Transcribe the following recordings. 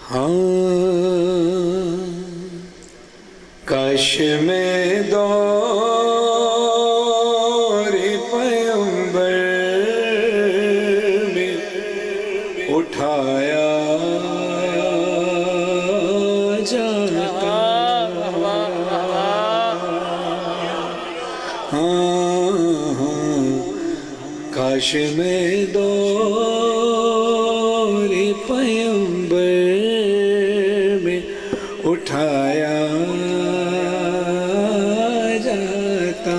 ہاں کاش میں دور پیغمبر میں اٹھایا جاتا کاش میں دور پیغمبر میں اٹھایا جاتا.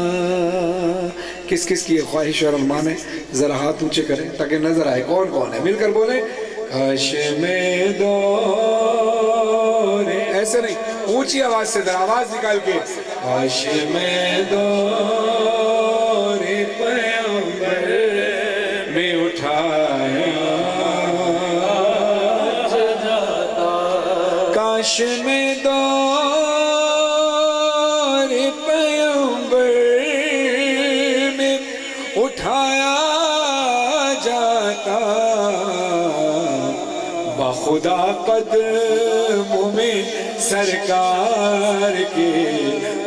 کس کس کی خواہش اور ارمان ہے؟ ذرا ہاتھ اونچے کریں تاکہ نظر آئے کون کون ہے. مل کر بولیں کاش میں دور، ایسے نہیں، اونچی آواز سے ذرا آواز نکال کے، کاش میں دور پیغمبر میں اٹھایا جاتا. کاش میں دور پیغمبر میں اٹھایا جاتا، بخدا قدموں میں سرکار کے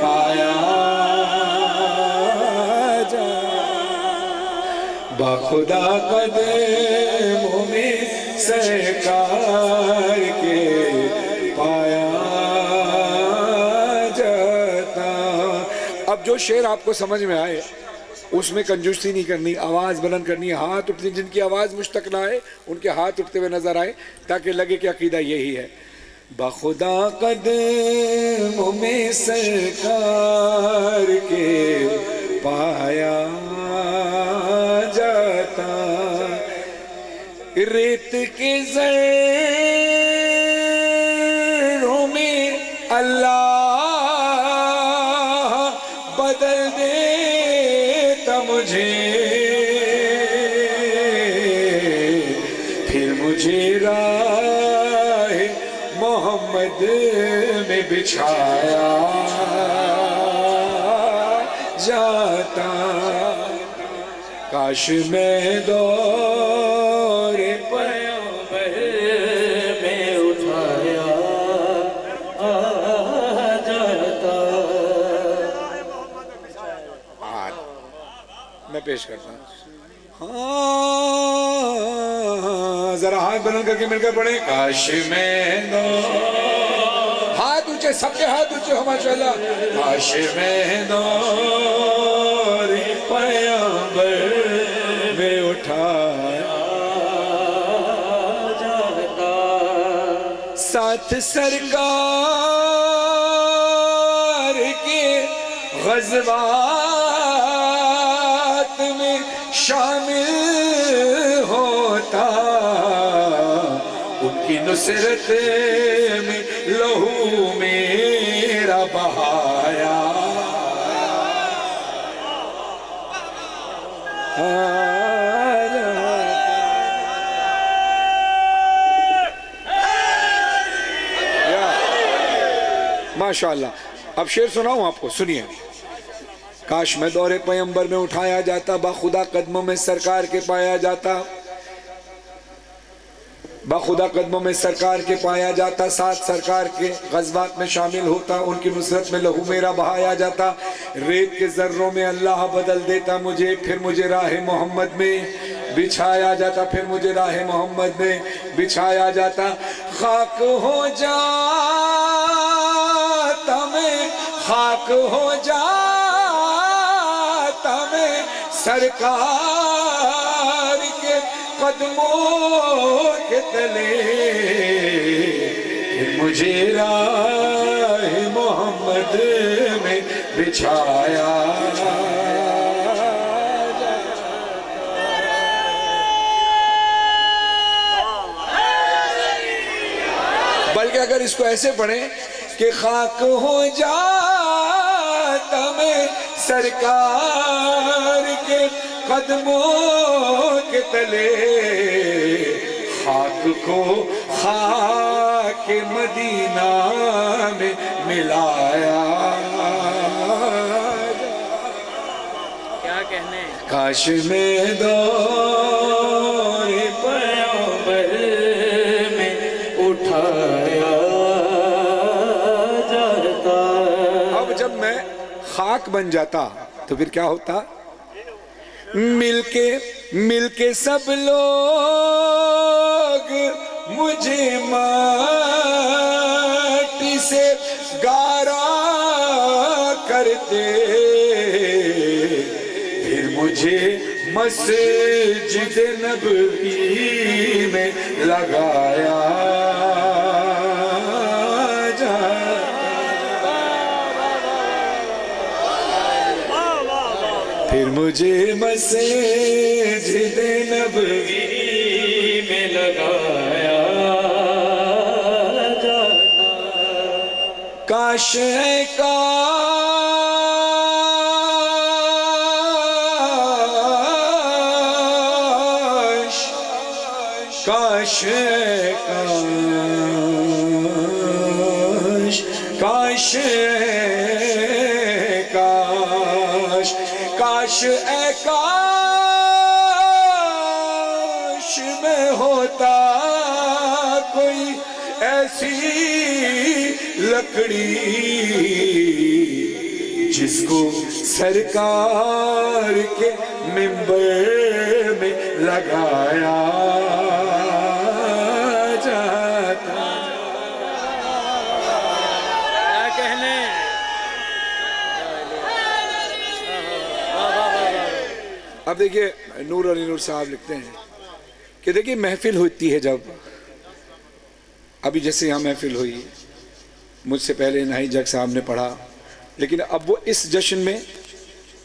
پایا جاتا، بخدا قدموں میں سرکار کے پایا جاتا. اب جو شعر آپ کو سمجھ میں آئے اس میں کنجوسی نہیں کرنی، آواز بلند کرنی ہے، ہاتھ اٹھنے، جن کی آواز مشتق نہ آئے ان کے ہاتھ اٹھتے ہوئے نظر آئے تاکہ لگے کہ عقیدہ یہی ہے. بخدا قدموں میں سرکار کے پایا جاتا، ریت کے ذروں میں اللہ بدل دیتا مجھے، پھر مجھے راہ محمد میں بچھایا جاتا. کاش میں دور پیغمبر میں اٹھایا جاتا. میں پیش کرتا ہوں. ہاں ذرا ہاتھ بلند کر کے مل کر پڑھیں کاش میں ہاتھ اونچے، سب کے ہاتھ اونچے ہو ماشاءاللہ. کاش میں دور پیغمبر میں اٹھایا جاتا، ساتھ سرکار کے غزوات میں شامل ہوتا، ان کی نصرت میں لہو میرا بہایا ماشاءاللہ. اب شعر سناؤں آپ کو، سنیے. کاش میں دور پیغمبر میں اٹھایا جاتا، بخدا قدموں میں سرکار کے پایا جاتا، بخدا قدموں میں سرکار کے پایا جاتا، ساتھ سرکار کے غزوات میں شامل ہوتا، ان کی نصرت میں لہو میرا بہایا جاتا، ریت کے ذروں میں اللہ بدل دیتا مجھے، پھر مجھے راہ محمد میں بچھایا جاتا، پھر مجھے راہ محمد میں بچھایا جاتا. خاک ہو جاتا میں، خاک ہو جاتا میں سرکار کے قدموں کے تلے، پھر مجھے راہ محمد میں بچھایا بلکہ اگر اس کو ایسے پڑھیں کہ خاک ہو جاتا میں سرکار کے قدموں کے تلے، خاک کو خاک مدینہ میں ملایا. کیا کہنے؟ کاش میں دور پیغمبر میں اٹھایا جاتا. اب جب میں خاک بن جاتا تو پھر کیا ہوتا؟ مل کے سب لوگ مجھے ماٹی سے گارا کرتے، پھر مجھے مسجد نبوی میں لگایا پھر مجھے مسجد نبوی میں لگایا جاتا. کاش ہے کاش ہے کاش کاش اے کاش میں ہوتا کوئی ایسی لکڑی جس کو سرکار کے منبر میں لگایا جاتا. کیا کہنے. اب دیکھیے نور علی نور صاحب لکھتے ہیں کہ دیکھیے محفل ہوتی ہے جب، ابھی جیسے یہاں محفل ہوئی، مجھ سے پہلے نائی جگ صاحب نے پڑھا، لیکن اب وہ اس جشن میں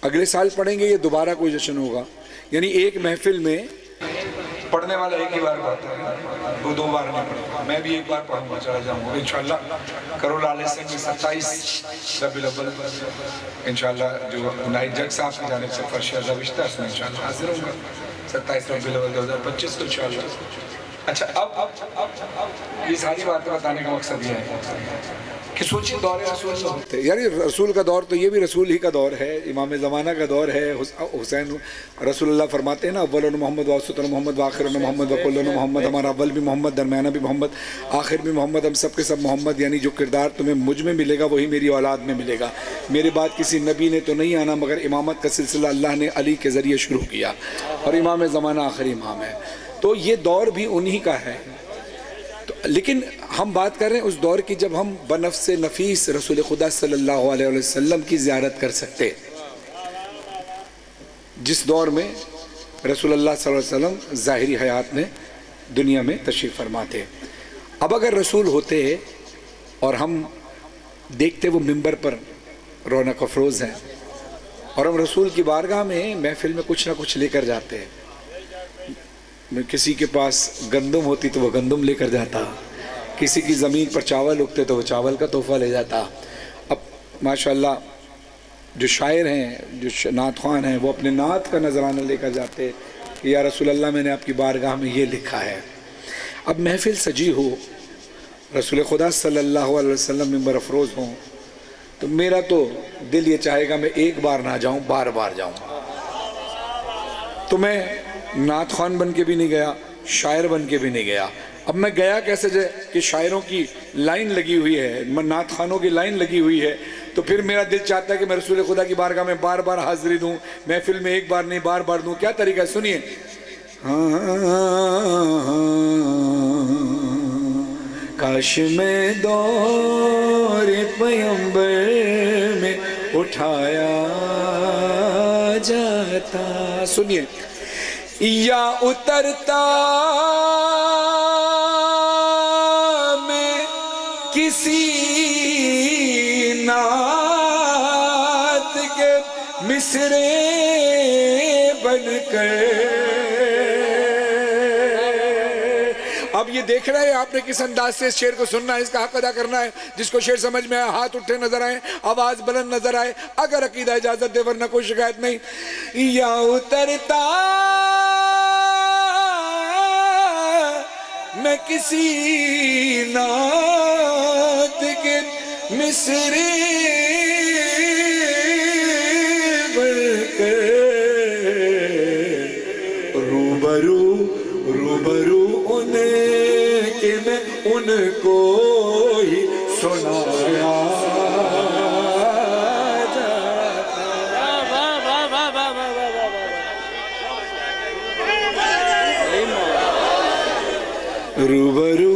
اگلے سال پڑھیں گے، یہ دوبارہ کوئی جشن ہوگا. یعنی ایک محفل میں پڑھنے والا ایک ہی بار پڑھتا ہے، وہ دو بار نہیں پڑھتا. میں بھی ایک بار پڑھوں گا، چلا جاؤں گا انشاءاللہ. کرول علیہ سے 27 ربیع الاول انشاءاللہ جو نائی جگ صاحب کی جانب سے فرش گزشتہ اس میں انشاءاللہ حاضر ہوں گا 27 ربیع الاول 2025 کو انشاءاللہ. اچھا اب یہ ساری باتیں بتانے کا مقصد یہ ہے کہ سوچیں دور رسول ہوتے، یعنی رسول کا دور تو یہ بھی رسول ہی کا دور ہے، امام زمانہ کا دور ہے. حسین رسول اللہ فرماتے ہیں نا اولن محمد واسطن محمد وآخرن محمد وکلن محمد، ہمارا اول بھی محمد، درمیانہ بھی محمد، آخر بھی محمد، ہم سب کے سب محمد. یعنی جو کردار تمہیں مجھ میں ملے گا وہی میری اولاد میں ملے گا. میرے بعد کسی نبی نے تو نہیں آنا، مگر امامت کا سلسلہ اللہ نے علی کے ذریعے شروع کیا، اور امام زمانہ آخری امام ہے. تو یہ دور بھی انہی کا ہے. لیکن ہم بات کر رہے ہیں اس دور کی جب ہم بنفس نفیس رسول خدا صلی اللہ علیہ وسلم کی زیارت کر سکتے، جس دور میں رسول اللہ صلی اللہ علیہ وسلم ظاہری حیات میں دنیا میں تشریف فرما تھے. اب اگر رسول ہوتے اور ہم دیکھتے وہ منبر پر رونق افروز ہیں، اور ہم رسول کی بارگاہ میں محفل میں کچھ نہ کچھ لے کر جاتے ہیں. کسی کے پاس گندم ہوتی تو وہ گندم لے کر جاتا، کسی کی زمین پر چاول اگتے تو وہ چاول کا تحفہ لے جاتا. اب ماشاءاللہ جو شاعر ہیں، جو نعت خوان ہیں، وہ اپنے نعت کا نذرانہ لے کر جاتے کہ یا رسول اللہ میں نے آپ کی بارگاہ میں یہ لکھا ہے. اب محفل سجی ہو، رسول خدا صلی اللہ علیہ وسلم منبر افروز ہوں، تو میرا تو دل یہ چاہے گا میں ایک بار نہ جاؤں، بار بار جاؤں. تو میں نعت خوان بن کے بھی نہیں گیا، شاعر بن کے بھی نہیں گیا. اب میں گیا کیسے جائے کہ شاعروں کی لائن لگی ہوئی ہے، نعت خوانوں کی لائن لگی ہوئی ہے، تو پھر میرا دل چاہتا ہے کہ میں رسول خدا کی بارگاہ میں بار بار حاضری دوں، محفل میں ایک بار نہیں بار بار دوں. کیا طریقہ ہے سنیے. کاش میں دور پیغمبر میں اٹھایا جاتا. سنیے. یا اترتا میں کسی نعت کے مصرے بن کر. اب یہ دیکھ رہے ہیں آپ نے کس انداز سے اس شعر کو سننا ہے، اس کا حق ادا کرنا ہے. جس کو شعر سمجھ میں آئے ہاتھ اٹھے نظر آئے، آواز بلند نظر آئے، اگر عقیدہ اجازت دے ورنہ کوئی شکایت نہیں. یا اترتا میں کسی نعت کے مصرے بن کر روبرو ان کے میں ان کو ہی سنایا روبرو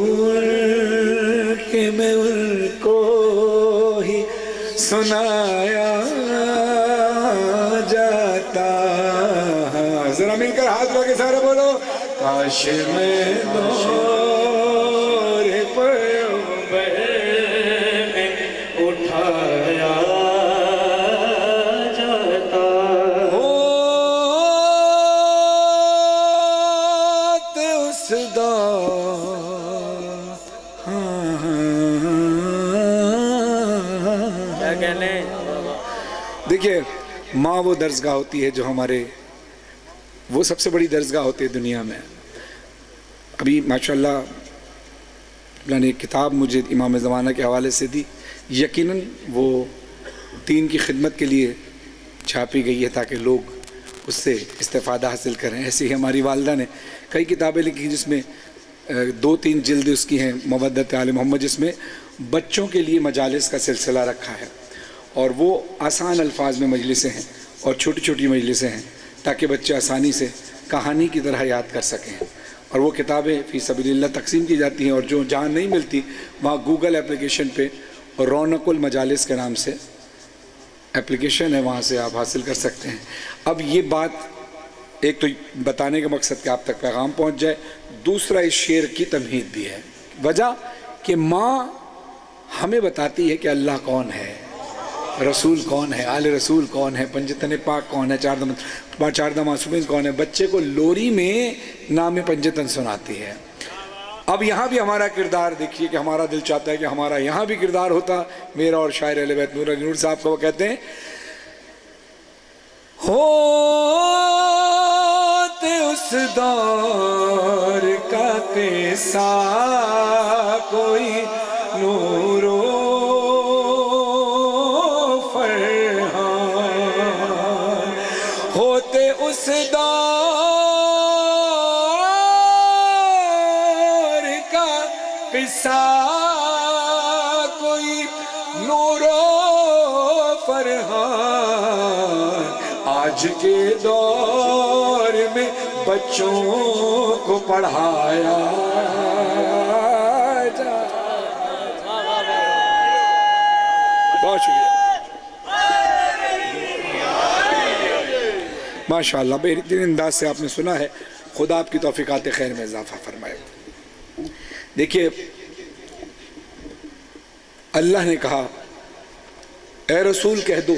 کہ میں ان کو ہی سنایا جاتا. ذرا مل کر ہاتھ لگا کے سارے بولو. کاش میں دور پیغمبر میں اٹھایا جاتا. ہوتے اس دور. کیا کہنے. دیکھیے ماں وہ درسگاہ ہوتی ہے جو ہمارے وہ سب سے بڑی درسگاہ ہوتی ہے دنیا میں. ابھی ماشاءاللہ اللہ نے ایک کتاب مجھے امام زمانہ کے حوالے سے دی. یقیناً وہ دین کی خدمت کے لیے چھاپی گئی ہے تاکہ لوگ اس سے استفادہ حاصل کریں. ایسے ہی ہماری والدہ نے کئی کتابیں لکھی جس میں 2-3 جلد اس کی ہیں مودت آل محمد، جس میں بچوں کے لیے مجالس کا سلسلہ رکھا ہے اور وہ آسان الفاظ میں مجلسیں ہیں اور چھوٹی چھوٹی مجلسیں ہیں تاکہ بچے آسانی سے کہانی کی طرح یاد کر سکیں. اور وہ کتابیں فی سبیل اللہ تقسیم کی جاتی ہیں اور جو جہاں نہیں ملتی وہاں گوگل اپلیکیشن پہ رونق المجالس کے نام سے اپلیکیشن ہے، وہاں سے آپ حاصل کر سکتے ہیں. اب یہ بات ایک تو بتانے کا مقصد کہ آپ تک پیغام پہنچ جائے، دوسرا اس شعر کی تمہید بھی ہے. وجہ کہ ماں ہمیں بتاتی ہے کہ اللہ کون ہے، رسول کون ہے، آل رسول کون ہے، پنجتن پاک کون ہے، چاردہ معصومین کون ہے. بچے کو لوری میں نام پنجتن سناتی ہے. اب یہاں بھی ہمارا کردار دیکھیے کہ ہمارا دل چاہتا ہے کہ ہمارا یہاں بھی کردار ہوتا میرا اور شاعر اہل بیت نور علی نور صاحب کو. وہ کہتے ہیں ہوتے اس دور کا قصہ کوئی نور و فرحان. ہوتے اس دور کا قصہ کوئی نور و فرحان. آج کے دور میں بچوں کو پڑھایا جا. بہت شکریہ ماشاءاللہ. بہترین انداز سے آپ نے سنا ہے. خدا آپ کی توفیقات خیر میں اضافہ فرمائے. دیکھیے اللہ نے کہا اے رسول کہہ دو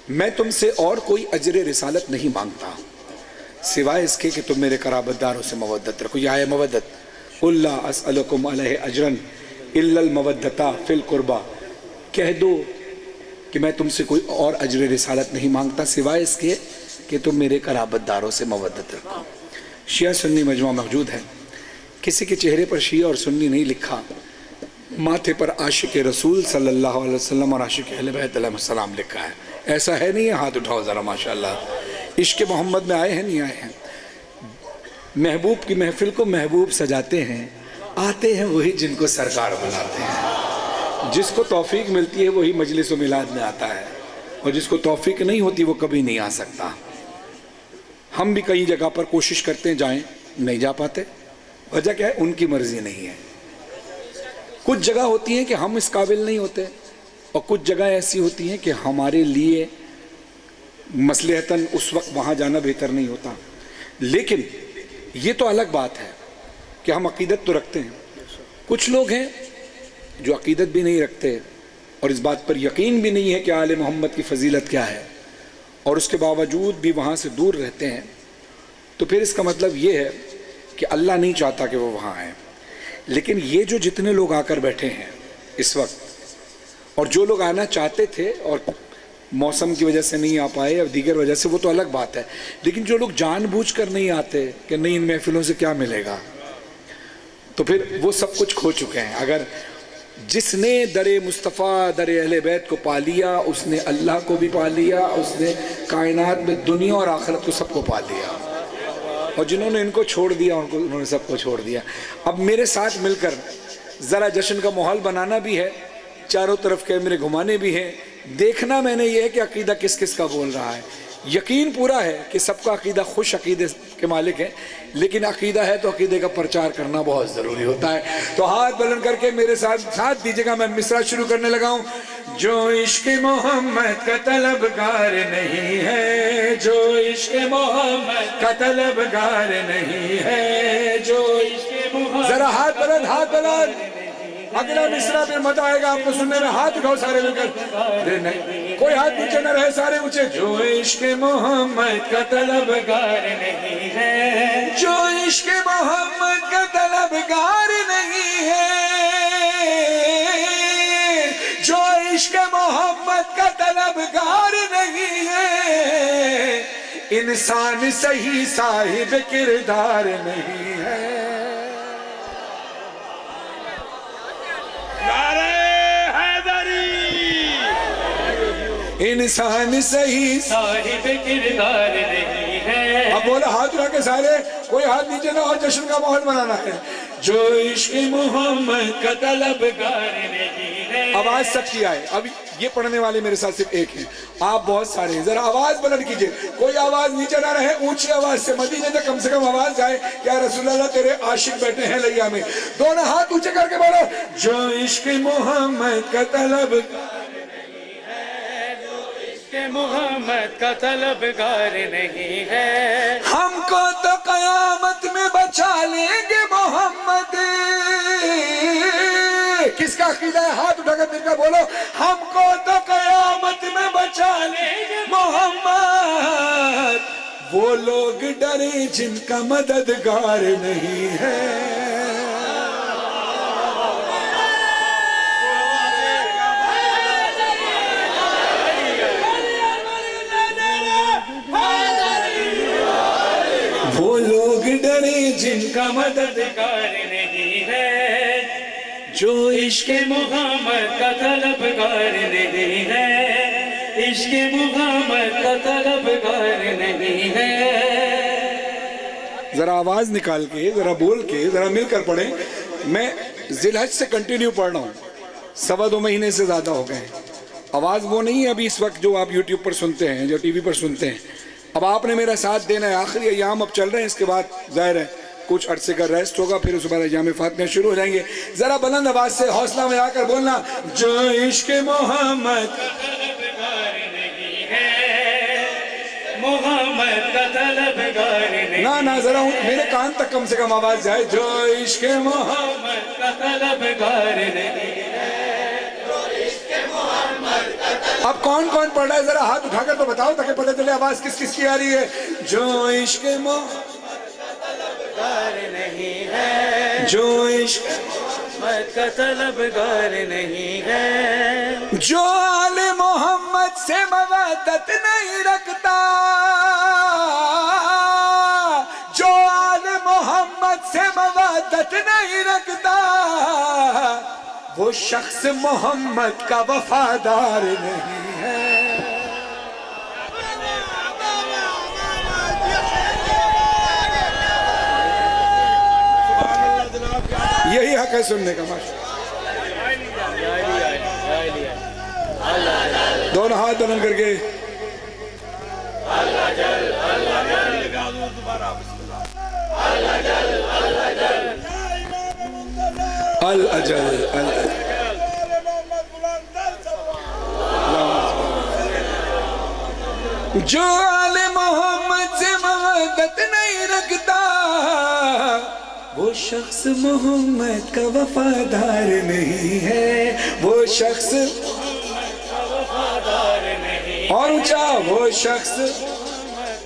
میں تم سے اور کوئی اجر رسالت نہیں مانگتا سوائے اس کے کہ تم میرے قرابت داروں سے مودت رکھو. یہ آئے مودت قُلْ لَا أَسْأَلُكُمْ عَلَيْهِ أَجْرًا إِلَّا الْمَوَدَّةَ فِي الْقُرْبَى. کہہ دو کہ میں تم سے کوئی اور اجر رسالت نہیں مانگتا سوائے اس کے کہ تم میرے قرابت داروں سے مودت رکھو. شیعہ سنی مجموعہ موجود ہے. کسی کے چہرے پر شیعہ اور سنی نہیں لکھا، ماتھے پر عاشق رسول صلی اللہ علیہ وسلم اور عاشق اہل بیت علیہ السلام لکھا ہے. ایسا ہے نہیں ہے؟ ہاتھ اٹھاؤ ذرا ماشاءاللہ. عشق محمد میں آئے ہیں نہیں آئے ہیں؟ محبوب کی محفل کو محبوب سجاتے ہیں، آتے ہیں وہی جن کو سرکار بلاتے ہیں. جس کو توفیق ملتی ہے وہی مجلس و میلاد میں آتا ہے اور جس کو توفیق نہیں ہوتی وہ کبھی نہیں آ سکتا. ہم بھی کئی جگہ پر کوشش کرتے ہیں جائیں، نہیں جا پاتے. وجہ کیا ہے؟ ان کی مرضی نہیں ہے. کچھ جگہ ہوتی ہیں کہ ہم اس قابل نہیں ہوتے اور کچھ جگہ ایسی ہوتی ہیں کہ ہمارے لیے مصلحتاً اس وقت وہاں جانا بہتر نہیں ہوتا. لیکن یہ تو الگ بات ہے کہ ہم عقیدت تو رکھتے ہیں. کچھ لوگ ہیں جو عقیدت بھی نہیں رکھتے اور اس بات پر یقین بھی نہیں ہے کہ آل محمد کی فضیلت کیا ہے اور اس کے باوجود بھی وہاں سے دور رہتے ہیں. تو پھر اس کا مطلب یہ ہے کہ اللہ نہیں چاہتا کہ وہ وہاں آئیں. لیکن یہ جو جتنے لوگ آ کر بیٹھے ہیں اس وقت اور جو لوگ آنا چاہتے تھے اور موسم کی وجہ سے نہیں آ پائے اور دیگر وجہ سے، وہ تو الگ بات ہے. لیکن جو لوگ جان بوجھ کر نہیں آتے کہ نہیں ان محفلوں سے کیا ملے گا، تو پھر وہ سب کچھ کھو چکے ہیں. اگر جس نے در مصطفیٰ در اہل بیت کو پا لیا اس نے اللہ کو بھی پا لیا، اس نے کائنات میں دنیا اور آخرت کو سب کو پا لیا. اور جنہوں نے ان کو چھوڑ دیا انہوں نے سب کو چھوڑ دیا. اب میرے ساتھ مل کر ذرا جشن کا ماحول بنانا بھی ہے، چاروں طرف کیمرے گھمانے بھی ہیں، دیکھنا میں نے یہ ہے کہ عقیدہ کس کس کا بول رہا ہے۔ یقین پورا ہے کہ سب کا عقیدہ خوش عقیدے کے مالک ہے، لیکن عقیدہ ہے تو عقیدے کا پرچار کرنا بہت ضروری ہوتا ہے۔ تو ہاتھ بلند کر کے میرے ساتھ دیجئے گا، میں مصرع شروع کرنے لگا ہوں۔ جو عشق محمد کا طلبگار نہیں ہے، جو عشق محمد کا طلبگار نہیں ہے، جو عشق محمد، ذرا ہاتھ بلند، ہاتھ بلند۔ اگلا مصرع پھر مزہ آئے گا آپ کو سننے میں، ہاتھ اٹھاؤ سارے مل کر، نہیں کوئی ہاتھ نیچے نہ رہے، سارے اونچے۔ جو عشق محمد کا طلبگار نہیں ہے، جو عشق محمد کا طلبگار نہیں ہے، جو عشق محمد کا طلبگار نہیں ہے، انسان صحیح صاحب کردار نہیں ہے۔ انسان صحیح صاحب کردار نہیں ہے۔ اب بولا ہاتھ اٹھا کے سارے، کوئی ہاتھ نیچے نہ اور جشن کا ماحول بنانا ہے۔ جو عشق محمد کا طلبگار نہیں ہے۔ آواز سچی آئے، اب یہ پڑھنے والے میرے ساتھ صرف ایک ہیں، آپ بہت سارے ہیں، ذرا آواز بلند کیجئے، کوئی آواز نیچے نہ رہے، اونچی آواز سے مدینے تک کم سے کم آواز جائے، یا رسول اللہ تیرے عاشق بیٹھے ہیں لیا میں۔ دونوں ہاتھ اونچے کر کے بولو، جو عشق محمد کا طلبگار محمد کا طلبگار نہیں ہے، ہم کو تو قیامت میں بچا لیں گے محمد۔ کس کا عقیدہ ہے؟ ہاتھ اٹھا کر مل کر بولو، ہم کو تو قیامت میں بچا لیں گے محمد۔ وہ لوگ ڈرے جن کا مددگار نہیں ہے۔ وہ لوگ ڈرے جن کا مددگار نہیں ہے، جو عشق محمد کا طلبگار نہیں ہے، عشق محمد کا طلبگار نہیں ہے۔ ذرا آواز نکال کے، ذرا بول کے، ذرا مل کر پڑھیں۔ میں ذی الحج سے کنٹینیو پڑھ رہا ہوں، 2.25 مہینے سے زیادہ ہو گئے۔ آواز وہ نہیں ہے ابھی اس وقت جو آپ یوٹیوب پر سنتے ہیں، جو ٹی وی پر سنتے ہیں۔ اب آپ نے میرا ساتھ دینا ہے، آخری ایام اب چل رہے ہیں، اس کے بعد ظاہر ہے کچھ عرصے کا ریسٹ ہوگا، پھر اس بعد ایام فاطمہ شروع ہو جائیں گے۔ ذرا بلند آواز سے حوصلہ میں آ کر بولنا، جو عشق محمد کا طلبگار نہیں ہے، محمد کا طلبگار نہیں ہے، نہ ذرا میرے کان تک کم سے کم آواز جائے، جو عشق محمد کا طلبگار نہیں ہے۔ اب کون کون پڑھ رہا ہے ذرا ہاتھ اٹھا کر تو بتاؤ تاکہ پتہ چلے آواز کس کس کی آ رہی ہے۔ جو عشق محمد کا طلبگار نہیں ہے، جو عشق محمد کا طلبگار نہیں ہے، جو آل محمد سے مودت نہیں رکھتا، جو آل محمد سے مودت نہیں رکھتا، وہ شخص محمد کا وفادار نہیں ہے۔ یہی حق ہے سننے کا۔ دونوں ہاتھ بلند کر کے الاجل جو آل محمد سے مودت نہیں رکھتا، وہ شخص محمد کا وفادار نہیں ہے، وہ شخص وفادار نہیں، اور اونچا، وہ شخص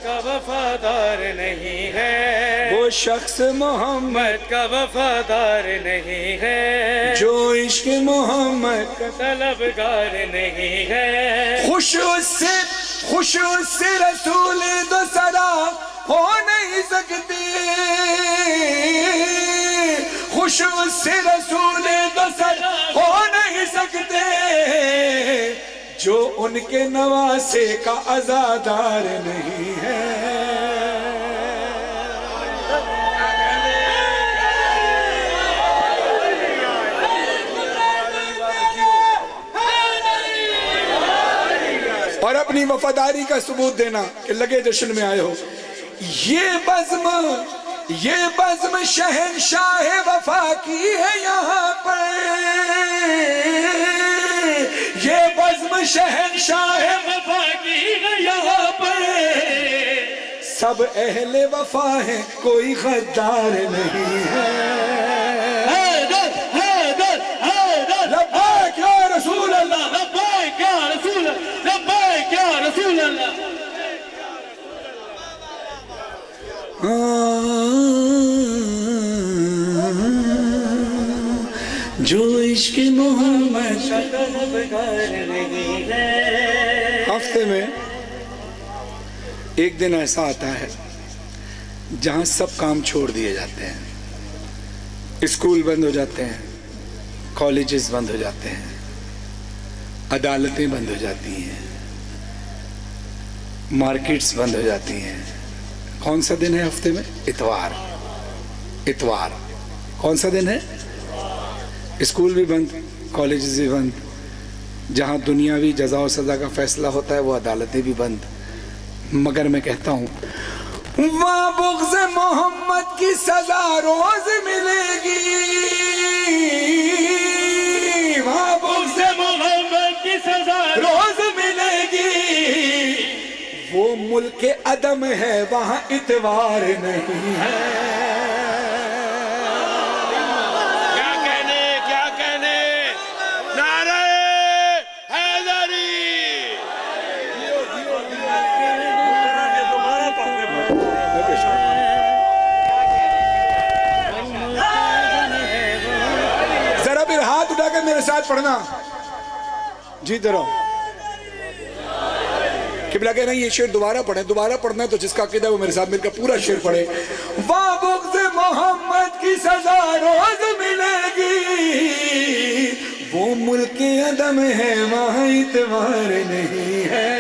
کا وفادار نہیں ہے، وہ شخص محمد کا وفادار نہیں ہے، جو عشق محمد کا طلبگار نہیں ہے۔ خوش اس سے رسول دو سرا ہو نہیں سکتی، خوش اس سے رسول دو سرا ہو نہیں سکتے، جو ان کے نواسے کا عزادار نہیں ہے۔ اور اپنی وفاداری کا ثبوت دینا کہ لگے جشن میں آئے ہو. یہ بزم شہنشاہ وفا کی ہے یہاں پر. یہ بزم شہنشاہ وفا کی ہے یہاں پر. سب اہل وفا ہیں کوئی غدار نہیں ہے. حیدر حیدر حیدر لبیک یا رسول اللہ. لبیک یا رسول اللہ. لبیک یا رسول اللہ. جو عشق محمد ہفتے میں ایک دن ایسا آتا ہے جہاں سب کام چھوڑ دیے جاتے ہیں. اسکول بند ہو جاتے ہیں, کالجز بند ہو جاتے ہیں, عدالتیں بند ہو جاتی ہیں, مارکیٹس بند ہو جاتی ہیں. کون سا دن ہے ہفتے میں؟ اتوار. اتوار کون سا دن ہے؟ اسکول بھی بند, کالجز بھی بند. جہاں دنیاوی جزا و سزا کا فیصلہ ہوتا ہے وہ عدالتیں بھی بند. مگر میں کہتا ہوں وہاں بغض محمد کی سزا روز ملے گی. وہاں بغض محمد کی سزا روز ملے گی. وہ ملک عدم ہے وہاں اتوار نہیں ہے. کیا کہنے نعرہ حیدری. ذرا پھر ہاتھ اٹھا کر میرے ساتھ پڑھنا. جیتے رہو. قبلہ کہنا یہ شعر دوبارہ پڑھیں. دوبارہ پڑھنا ہے تو جس کا عقیدہ ہے وہ میرے ساتھ مل کر پورا شعر پڑھے. واہ بغض محمد کی سزا روز ملے گی. وہ ملک عدم ہے وہاں اتوار نہیں ہے.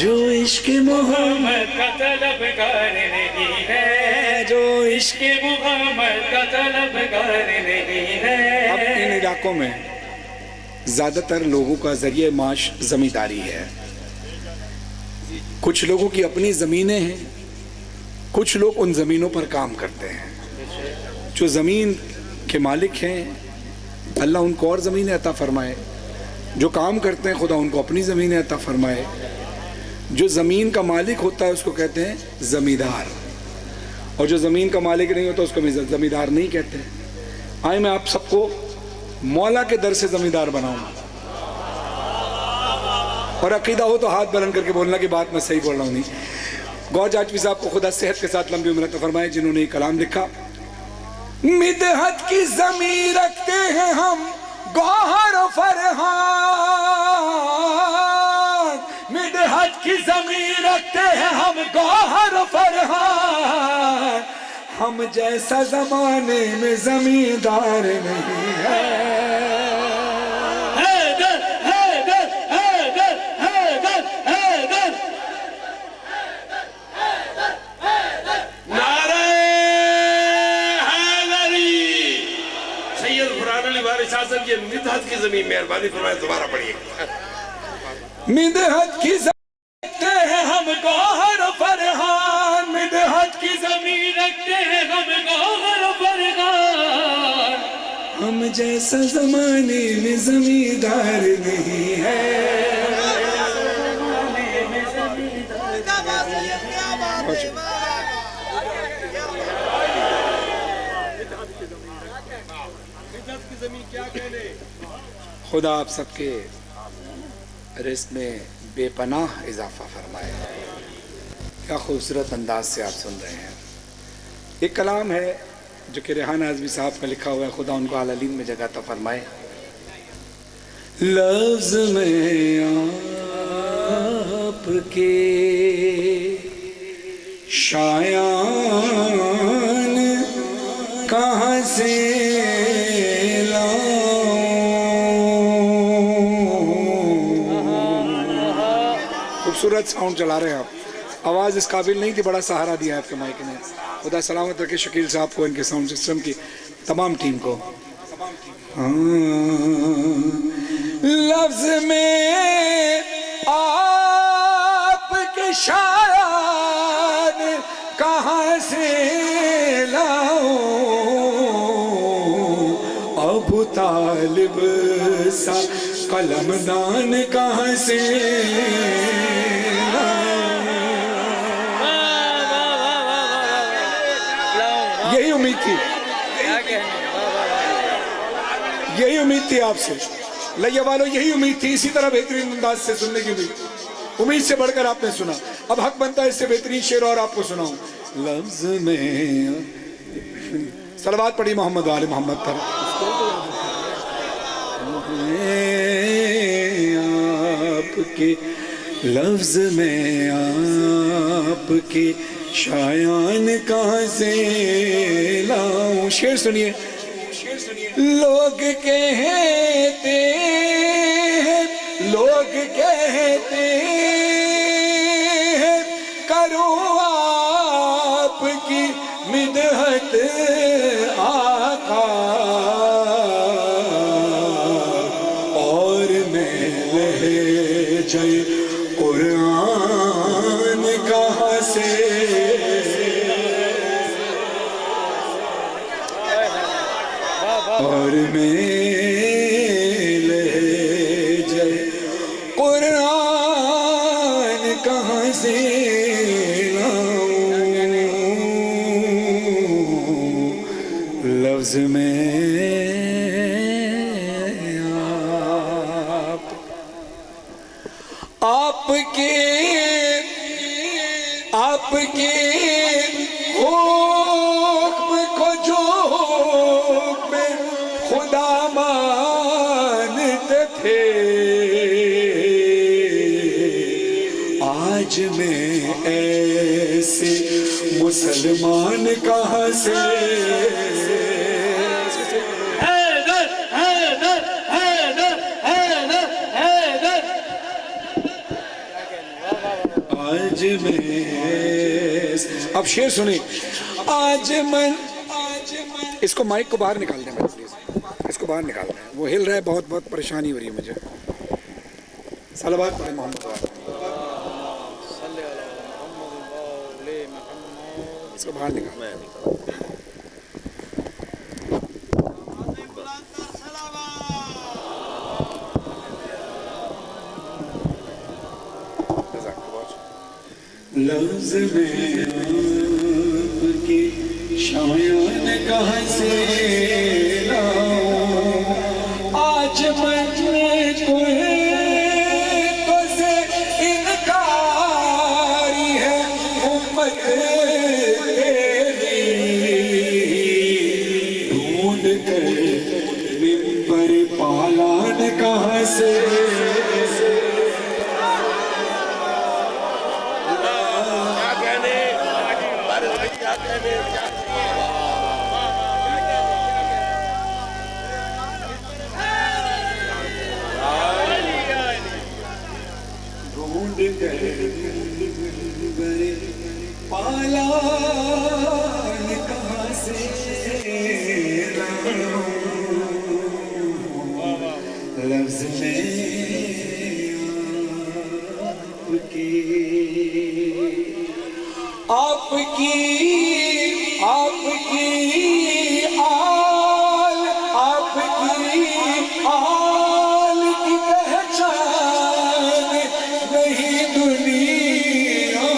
جو عشق محمد کا طلبگار نہیں ہے. جو عشق محمد کا طلبگار نہیں ہے. اب ان علاقوں میں زیادہ تر لوگوں کا ذریعہ معاش زمینداری ہے. کچھ لوگوں کی اپنی زمینیں ہیں, کچھ لوگ ان زمینوں پر کام کرتے ہیں. جو زمین کے مالک ہیں اللہ ان کو اور زمینیں عطا فرمائے. جو کام کرتے ہیں خدا ان کو اپنی زمینیں عطا فرمائے. جو زمین کا مالک ہوتا ہے اس کو کہتے ہیں زمیندار, اور جو زمین کا مالک نہیں ہوتا اس کو زمیندار نہیں کہتے. آئے میں آپ سب کو مولا کے در سے زمیندار بناؤں. اور عقیدہ ہو تو ہاتھ بلند کر کے بولنا کہ بات میں صحیح بول رہا ہوں. نہیں. گور جاجوی صاحب کو خدا صحت کے ساتھ لمبی عمر عطا فرمائے جنہوں نے یہ کلام لکھا. مدحت کی زمین رکھتے ہیں ہم گوہر و فرحان. مدحت کی زمین رکھتے ہیں ہم گوہر و فرحان. ہم جیسا زمانے میں زمیندار نہیں ہے. حیدر حیدر حیدر حیدر حیدر. نعرہ حیدری. سید قرآن علی وارث اعظم کی مدحت کی زمین مہربانی فرمائے دوبارہ پڑھیے. مدحت کی زمین رکھتے ہیں ہم گوہر و فرحان. مدحت کی زمین رکھتے ہیں ہم گوہر و فرحان. ہم جیسا زمانے میں زمیندار نہیں ہے. خدا آپ سب کے رزق میں بے پناہ اضافہ فرمائے. کیا خوبصورت انداز سے آپ سن رہے ہیں. ایک کلام ہے جو کہ ریحان اعظمی صاحب کا لکھا ہوا ہے, خدا ان کو اعلی علین میں جگہ عطا فرمائے. لفظ میں آپ کے شایان کہاں سے خوبصورت ساؤنڈ چلا رہے ہیں آپ. آواز اس قابل نہیں تھی, بڑا سہارا دیا ہے آپ کے مائک نے. خدا سلامت رکھے شکیل صاحب کو, ان کے ساؤنڈ سسٹم کی تمام ٹیم کو. لفظ میں آپ کے شان کہاں سے لاؤں ابو طالب سا قلم دان کہاں سے یہی امید تھی، یہی امید تھی آپ سے لیا والو، یہی امید تھی، اسی طرح بہترین انداز سے سننے کی امید سے بڑھ کر آپ نے سنا. اب حق بنتا ہے اس سے بہترین شعر اور آپ کو سناؤں. لفظ میں صلوات پڑھی محمد وآل محمد پر. آپ کے لفظ میں آپ کے شایان کہاں سے لاؤں. شعر سنیے. لوگ کہتے ہیں کروں آپ کی مدحت آقا اور میں لہجہ قرآن کہاں سے اور میں لہجہ قرآن کہاں سے لاؤں. لفظ میں آپ کے حکم کو جو حکم خدا مانتے تھے آج میں ایسے مسلمان کہاں سے حیدر حیدر حیدر حیدر حیدر. آج میں اب شعر سنیں. آج من اس کو مائک کو باہر نکال دیں پلیز، اس کو باہر نکال دیں، وہ ہل رہا ہے، بہت بہت پریشانی ہو رہی ہے مجھے. صلوات پڑھیں محمد وآل. اس کو باہر نکال. لفظ میں آپ کی شایان کہاں سے لاؤں آج مجھے کوئی تو سے انکاری ہے امت تیری ڈھونڈ کر ممبر پالان کہاں سے ڈھونڈ کر پالان کہاں سے لاؤں لفظ میں آپ کی آل کی پہچان نہیں دنیا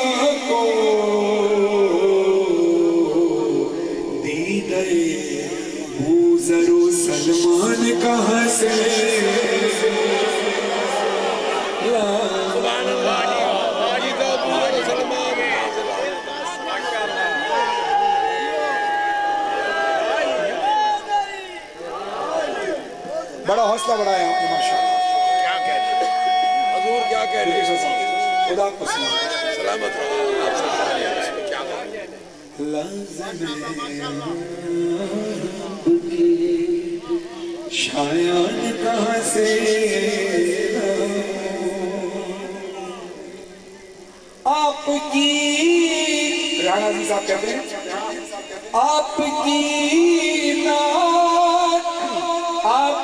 کو دیدے بوذر و سلمان کہاں سے بڑا حوصلہ بڑھایا آپ نے ماشاءاللہ. کیا کہہ رہے ہیں حضور، کیا کہہ رہے ہیں؟ خدا کو سلامت رہو. آپ سے کیا بات ہے؟ شایان کہاں سے آپ کی رانا جی صاحب کہتے ہیں آپ کی نعت آپ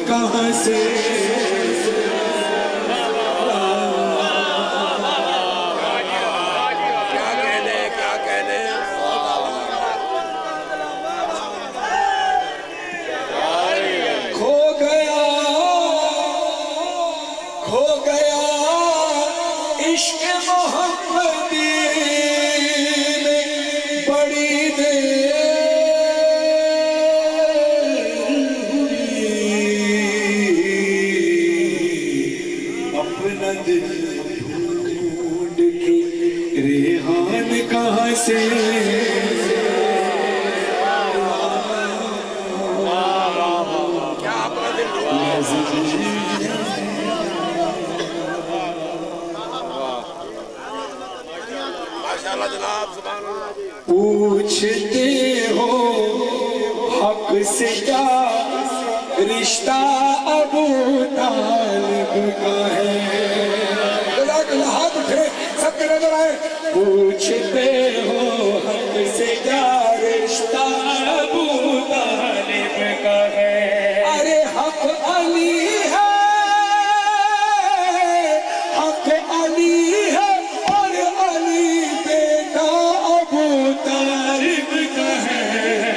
کہاں سے عشق محمدی میں بڑی دیر اپنا دل ڈھونڈ کے ریحان کہاں سے پوچھتے ہو حق سے کیا رشتہ ابو طالب کا ہے ہاتھ اٹھے سب کے نظر آئے پوچھتے ہو حق سے کیا رشتہ ابو طالب کا ہے ارے حق علی ہے حق علی ہے اور علی بیٹا ابو طالب کا ہے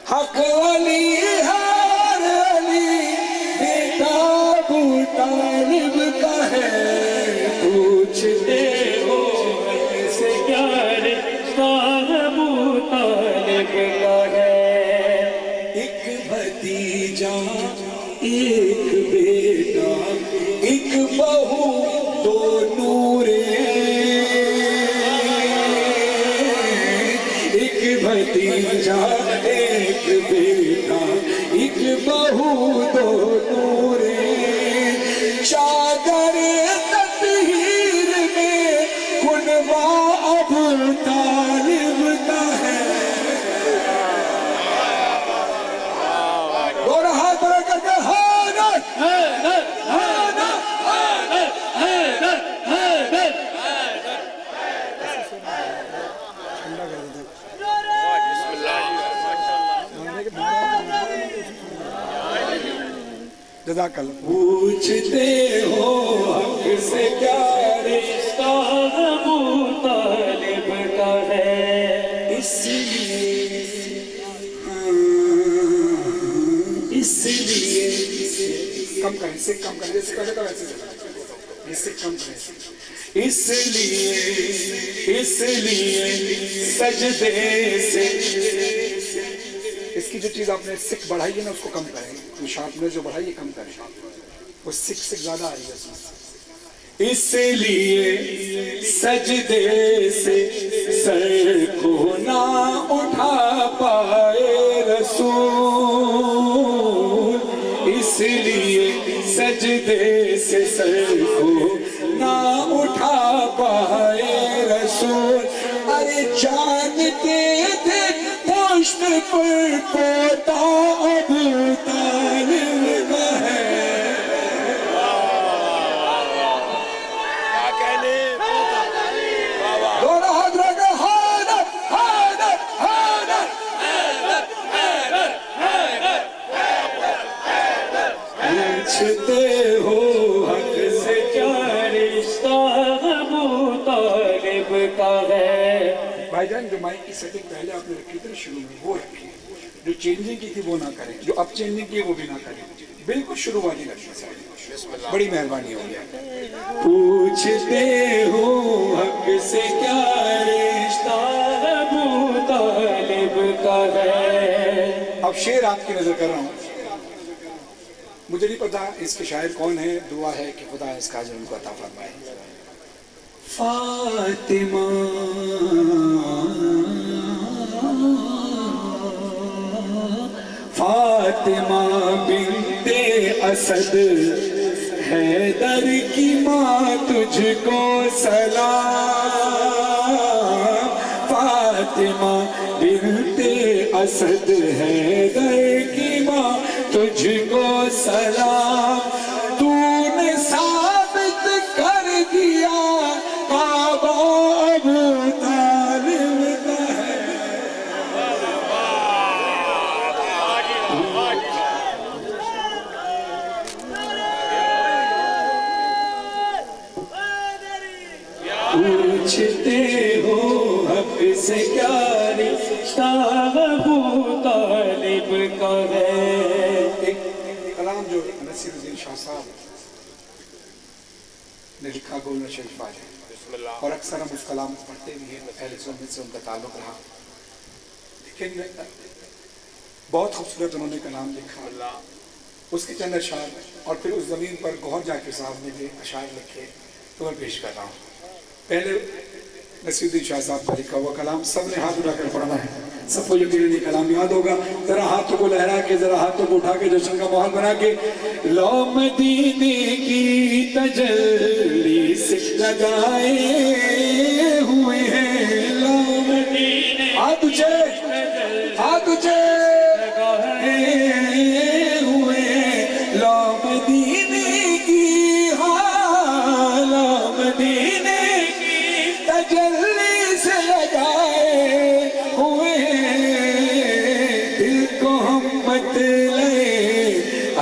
حق علی ہے اور علی بیٹا ابو طالب کا ہے پوچھتے ہو حق سے کیا رشتہ ابو طالب کا ہے ایک بھتیجا ایک بیٹا ایک بہو دو نورے ایک بھتیجا ایک بیٹا ایک بہو دو نورے چادر تطہیر میں کنوا ابو طالب کا ہے اور ہاتھ بڑھ کر کے حیدر حیدر حیدر حیدر حیدر حیدر جزاک اللہ پوچھتے ہو حق سے کیا رشتہ ابو طالب کا ہے اس لیے کم کریں سکھ کم کریں جیسے کہتے تھا ویسے سکھ کم کریں اس لیے سجدے سے اس کی جو چیز آپ نے سکھ بڑھائی ہے نا اس کو کم کریں شارپ نے جو بڑھائی ہے کم کریں وہ سکھ زیادہ آ رہی ہے اس لیے سجدے سے سر کو نہ اٹھا پائے رسول اس لیے سجدے سے سر کو نہ اٹھا پائے رسول ارے جانتے تھے پشت پر پوتا ابو طالب کا ہے دونوں ہاتھ رکھ کے حیدر حیدر حیدر حیدر حیدر پوچھتے ہو حق سے کیا رشتہ ابو طالب کا ہے بھائی جان جو مائک کی سیٹنگ پہلے آپ نے رکھی تھی شروع میں وہ رکھی جو چینجنگ کی تھی وہ نہ کریں جو اب چینجنگ کی ہے وہ بھی نہ کریں بالکل شروع والی رکھیں بڑی مہربانی ہوگی پوچھتے ہو حق سے کیا رشتہ ابو طالب کا ہے اب شعر آپ کی نظر کر رہا ہوں مجھے نہیں پتا اس کے شاعر کون ہے دعا ہے کہ خدا اس کا اجر ان کو عطا فرمائے فاطمہ فاطمہ بنت اسد حیدر کی ماں تجھ کو سلام فاطمہ بنت اسد حیدر کی ماں تجھ کو سلام تو نے ثابت کر دیا کعبہ ابو طالب کا ہے پوچھتے ہو حق سے کیا رشتہ ابو طالب کا ہے. ایک کلام جو نصیر الدین شاہ صاحب نے لکھا گولڈن شریف ہے اور اکثر ہم اس کلام کو پڑھتے بھی ہیں, اہل سنت سے ان کا تعلق رہا, لیکن بہت خوبصورت انہوں نے کلام لکھا. اس کے چند اشعار اور پھر اس زمین پر گوھر ذاکر صاحب نے جو اشعار لکھے تو میں پیش کر رہا ہوں. پہلے نصیر الدین شاہ صاحب کا لکھا ہوا کلام سب نے ہاتھ اٹھا کر پڑھنا ہے, سب کو یقیناً یہ کلام یاد ہوگا. ذرا ہاتھوں کو لہرا کے, ذرا ہاتھوں کو اٹھا کے جشن کا ماحول بنا کے. لو مدینے کی تجلی سے لگائے ہوئے ہیں, لو مدینے ہاتھ اونچے لگائے ہوئے ہیں, لو مدینے کی, لو مدینے کی تجلی سے لگائے ہوئے ہیں, دل کو ہم مطلع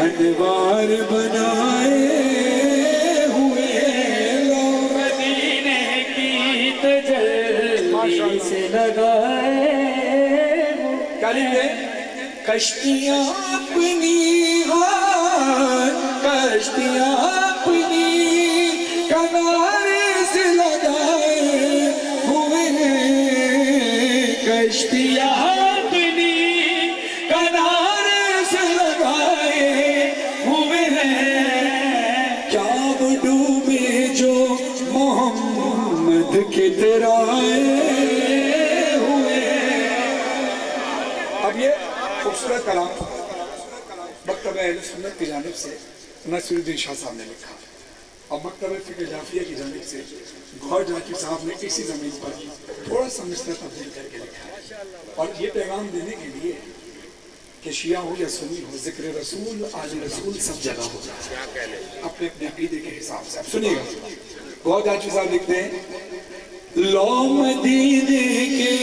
انوار بنائے ہوئے ہیں, لو مدینے کی تجلی سے لگائے. کیا لکھے؟ کشتیاں اپنی کشتیاں اپنی کنارے سے لگائے ہوئے ہیں, کشتیاں اپنی کنارے سے لگائے ہوئے ہیں. کیا وہ ڈوبے جو محمد کے ترائے ہوئے ہیں. اب یہ خوبصورت کلام مکتبہ اہل سنت کی جانب سے نصیر الدین شاہ صاحب نے لکھا اور مکتبہ فقہ جعفریہ کی جانب سے گوھر ذاکر صاحب نے اسی زمین پر تھوڑا سا مصرع تبدیل کر کے لکھا ہے, اور یہ پیغام دینے کے لیے کہ شیعہ ہو یا سنی ہو, ذکر رسول آل رسول سب جگہ ہو جائے اپنے اپنے عقیدے کے حساب سے. اب سنیے گا, گوھر ذاکر صاحب لکھتے ہیں, لو مدینے کے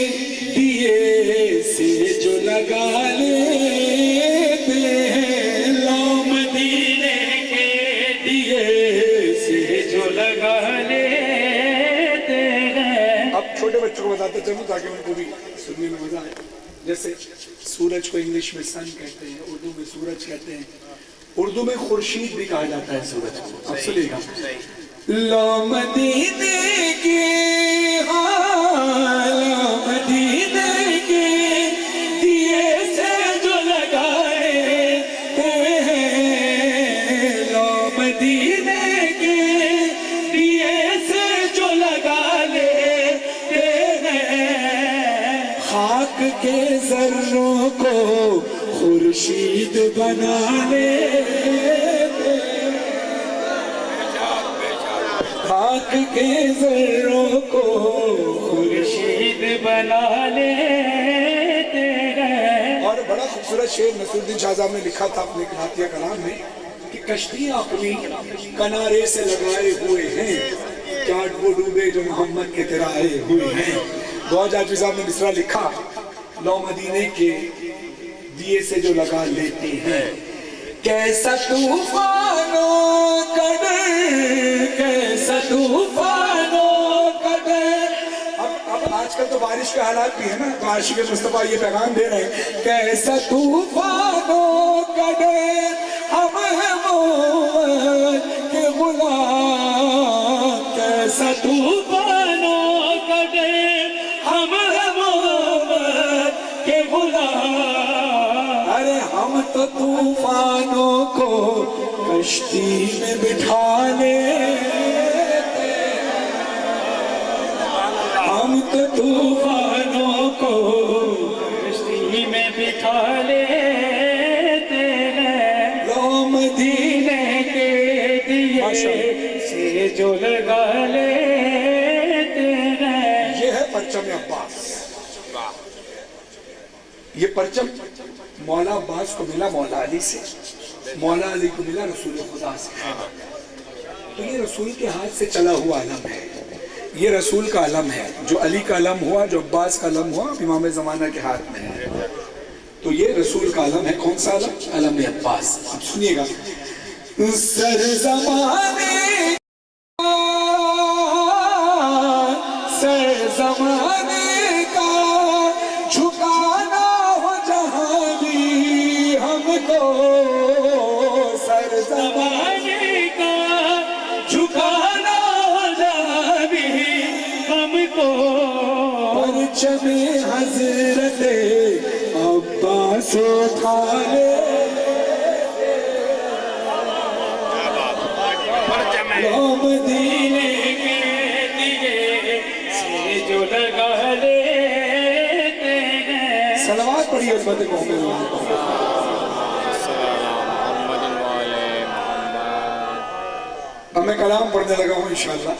دیے سے جو لگا لیتے ہیں, لو مدینے کے دیے سے جو لگا لیتے ہیں. اب چھوٹے بچوں کو بتاتے چلوں تاکہ ان کو بھی سننے میں مزہ آئے. جیسے سورج کو انگلش میں سن کہتے ہیں, اردو میں سورج کہتے ہیں, اردو میں خورشید بھی کہا جاتا ہے سورج کو. اب سنیے گا, لو مدینے کے, لو مدینے کے دیے سے جو لگائے ہوئے ہیں, لو مدینے کے دیے سے جو لگا لیتے ہیں, خاک کے ذروں کو خورشید بنا لیتے, خاک کے ذروں کو خورشید بنا لیتے ہیں. اور بڑا خوبصورت شعر نصیر الدین شاہ صاحب نے لکھا تھا اپنے نعتیہ کلام میں کہ کشتیاں اپنی کنارے سے لگائے ہوئے ہیں, کیا وہ ڈوبے جو محمد کے ترائے ہوئے ہیں. گوھر ذاکر صاحب نے مصرع لکھا, لو مدینے کے دیے سے جو لگا لیتے ہیں, کیسا طوفانوں کا ڈر, کیسا طوفانوں کا ڈر. اب آج کل تو بارش کے حالات بھی ہے نا, تو عاشق مصطفیٰ یہ پیغام دے رہے ہیں, کیسا طوفانوں کا ڈر, ہم ہیں محمد کے غلام. کیسا طوفانوں کا ڈر, ہم ہیں محمد کے غلام. ارے ہم تو طوفانوں کو کشتی میں بٹھا لیتے, ہم تو طوفانوں کو کشتی میں بٹھا لیتے ہیں. لو مدینے کے دیے سے جو لگا لیتے ہیں. یہ ہے پرچم عباس. یہ پرچم مولا عباس کو ملا مولا علی سے, مولا علی کو ملا رسول خدا سے. تو یہ رسول کے ہاتھ سے چلا ہوا علم ہے, یہ رسول کا علم ہے. جو علی کا علم ہوا, جو عباس کا علم ہوا, امام زمانہ کے ہاتھ میں ہے. تو یہ رسول کا علم ہے. کون سا علم؟ علم عباس. اب سنیے گا, سر زمانے زمانے کا جھکانا ہو جہاں بھی ہم کو، سر زمانے کا جھکانا ہو جہاں بھی ہم کو، پرچم حضرت عباس اٹھا لے، مدینے کے دیے سے جو لگا لیتے ہیں۔ صلوات پڑھیے عظمت محمد۔ اب میں کلام پڑھنے لگا ہوں انشاءاللہ۔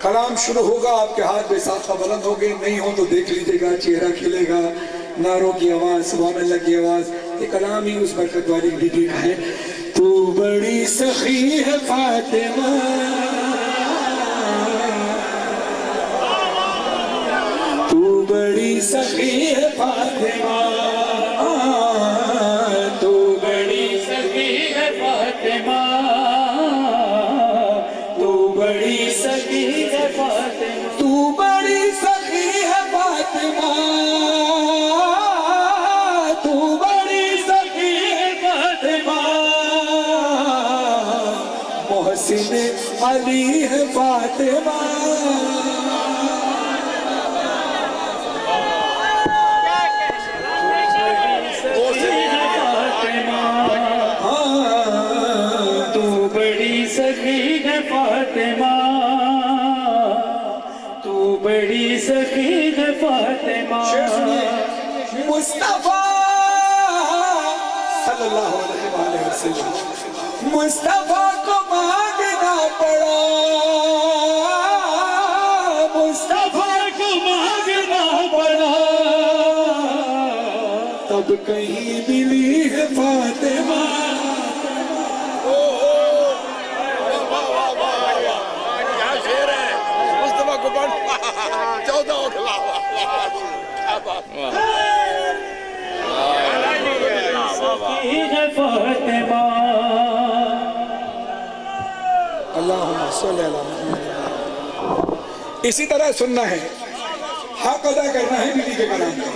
کلام شروع ہوگا، آپ کے ہاتھ بے ساختہ بلند ہوگے، نہیں ہو تو دیکھ لیجئے گا، چہرہ کھلے گا، نعروں کی آواز، سبحان اللہ کی آواز، یہ کلام ہی اس برکت والی بیٹی کا ہے۔ تو بڑی سخی ہے فاطمہ، تو بڑی سخی ہے فاطمہ، تو بڑی سخی ہے فاطمہ، تو بڑی سخی ہے فاطمہ، تو بڑی سخی ہے فاطمہ، تو بڑی سخی ہے فاطمہ، محسن علی ہے فاطمہ، تو بڑی سخی ہے فاطمہ، تو بڑی سخی ہے فاطمہ۔ مصطفیٰ صلی اللہ علیہ وسلم، مصطفیٰ کو مانگنا پڑا، مصطفیٰ کو مانگنا پڑا، تب کہیں ملی ہے فاطمہ۔ کیا شعر ہے مصطفیٰ کو پڑھ 14 خلاف، کیا بات ہے فاطمہ۔ اللہم صلی اللہ علیہ وسلم۔ اسی طرح سننا ہے، حق ادا کرنا ہے بیوی کے کلام کا۔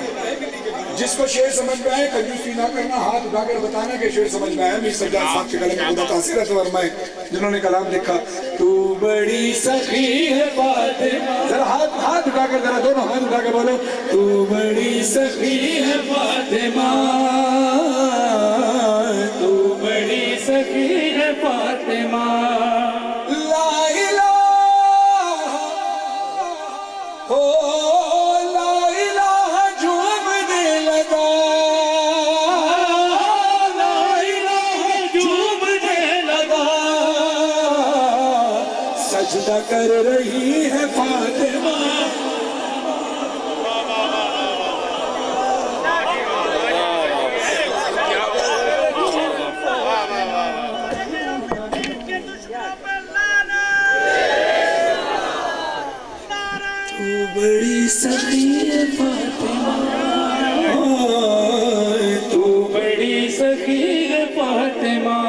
جس کو شعر سمجھ میں آئے کنجوسی نہ کرنا، ہاتھ اٹھا کر بتانا کہ شعر سمجھ میں آیا۔ میر سجاد صاحب کے کلام میں خدا تاثیر فرمائے جنہوں نے کلام لکھا۔ تو بڑی سخی ہے فاطمہ، ذرا ہاتھ اٹھا کر، ذرا دونوں ہاتھ اٹھا کر بولو، تو بڑی سخی ہے فاطمہ، تو بڑی سخی ہے فاطمہ۔ لا الہ ہو لا الہ جھومنے لگا، لا الہ جھومنے لگا، سجدہ کر رہی ہے فاطمہ۔ بڑی سخی ہے فاطمہ، تو بڑی سخی ہے فاطمہ،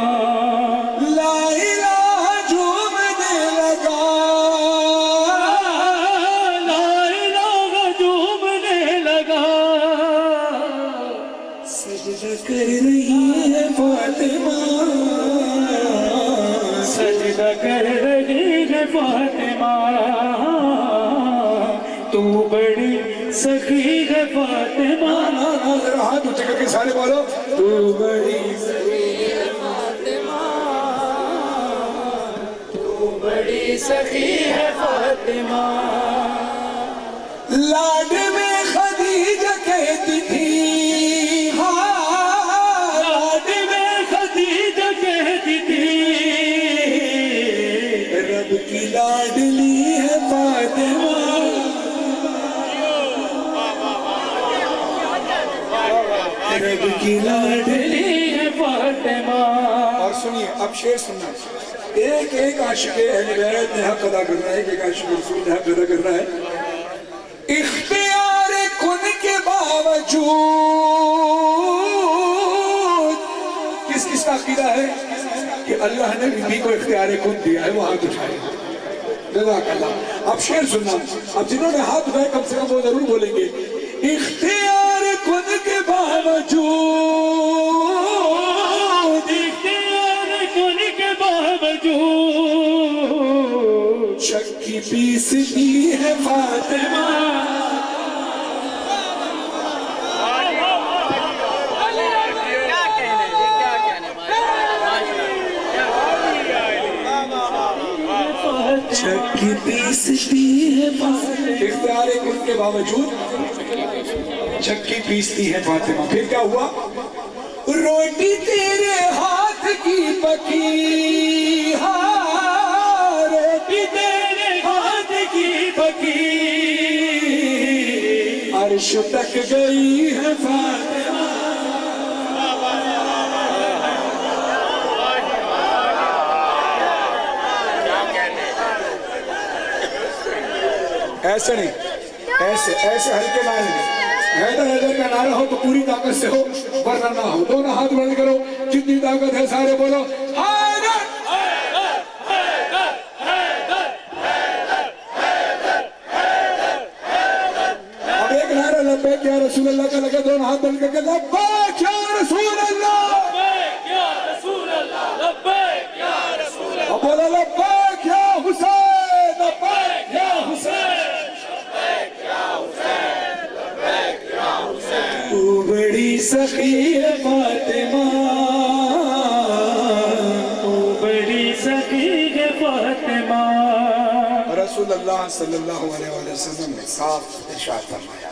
لا الہ جھومنے لگا، لا الہ جھومنے لگا، سجدہ کر رہی ہے فاطمہ، سجدہ کر رہی ہے فاطمہ، تو بڑی سخی ہے فاطمہ۔ ذرا ہاتھ اٹھا کر کے سارے بولو، تو بڑی سخی ہے فاطمہ، تو بڑی سخی ہے فاطمہ۔ لاڈ میں خدیجہ کہتی تھی، لاڈ میں خدیجہ کہتی تھی، رب کی لاڈلی ہے فاطمہ، رب کی لاڈلی ہے فاطمہ۔ اور سنیے اب شعر سننا، ایک ایک عاشق اہل بیت نے حق ادا کرنا ہے، ایک ایک عاشق رسول نے حق ادا کرنا ہے۔ اختیار کن کے باوجود کس کا عقیدہ ہے کہ اللہ نے بیوی کو اختیار کن دیا ہے؟ وہ ہاتھ اٹھائے، جزاک اللہ. اب شعر سننا. اب جنہوں نے ہاتھ اٹھائے کم سے کم وہ ضرور بولیں گے. اختیار خود کے باوجود، اختیار خود کے باوجود شک کی پیستی ہے فاطمہ. شک کی پیستی ہے فاطمہ. اختیار خود کے باوجود شک کی پیستی ہے فاطمہ. پھر کیا ہوا؟ روٹی تیرے ہاتھ کی پکی، روٹی تیرے ہاتھ کی پکی، عرش تک گئی ہے فاطمہ. ایسے نہیں، ایسے ہلکے نعرے نہیں. حیدر حیدر کا نعرہ ہو تو پوری طاقت سے ہو، ورنہ نہ ہو. دونوں ہاتھ بلند کرو، جتنی طاقت ہے سارے بولو حیدر. اب ایک نعرہ لبیک یا رسول اللہ کا لگا. دونوں ہاتھ بلند کر کے لبیک یا رسول اللہ، لبیک یا رسول اللہ، لبیک یا رسول اللہ. اب بولا لبیک یا حسین، لبیک یا حسین. تو بڑی سخی ہے فاطمہ، تو بڑی سخی ہے فاطمہ. رسول اللہ صلی اللہ علیہ وسلم نے صاف ارشاد فرمایا،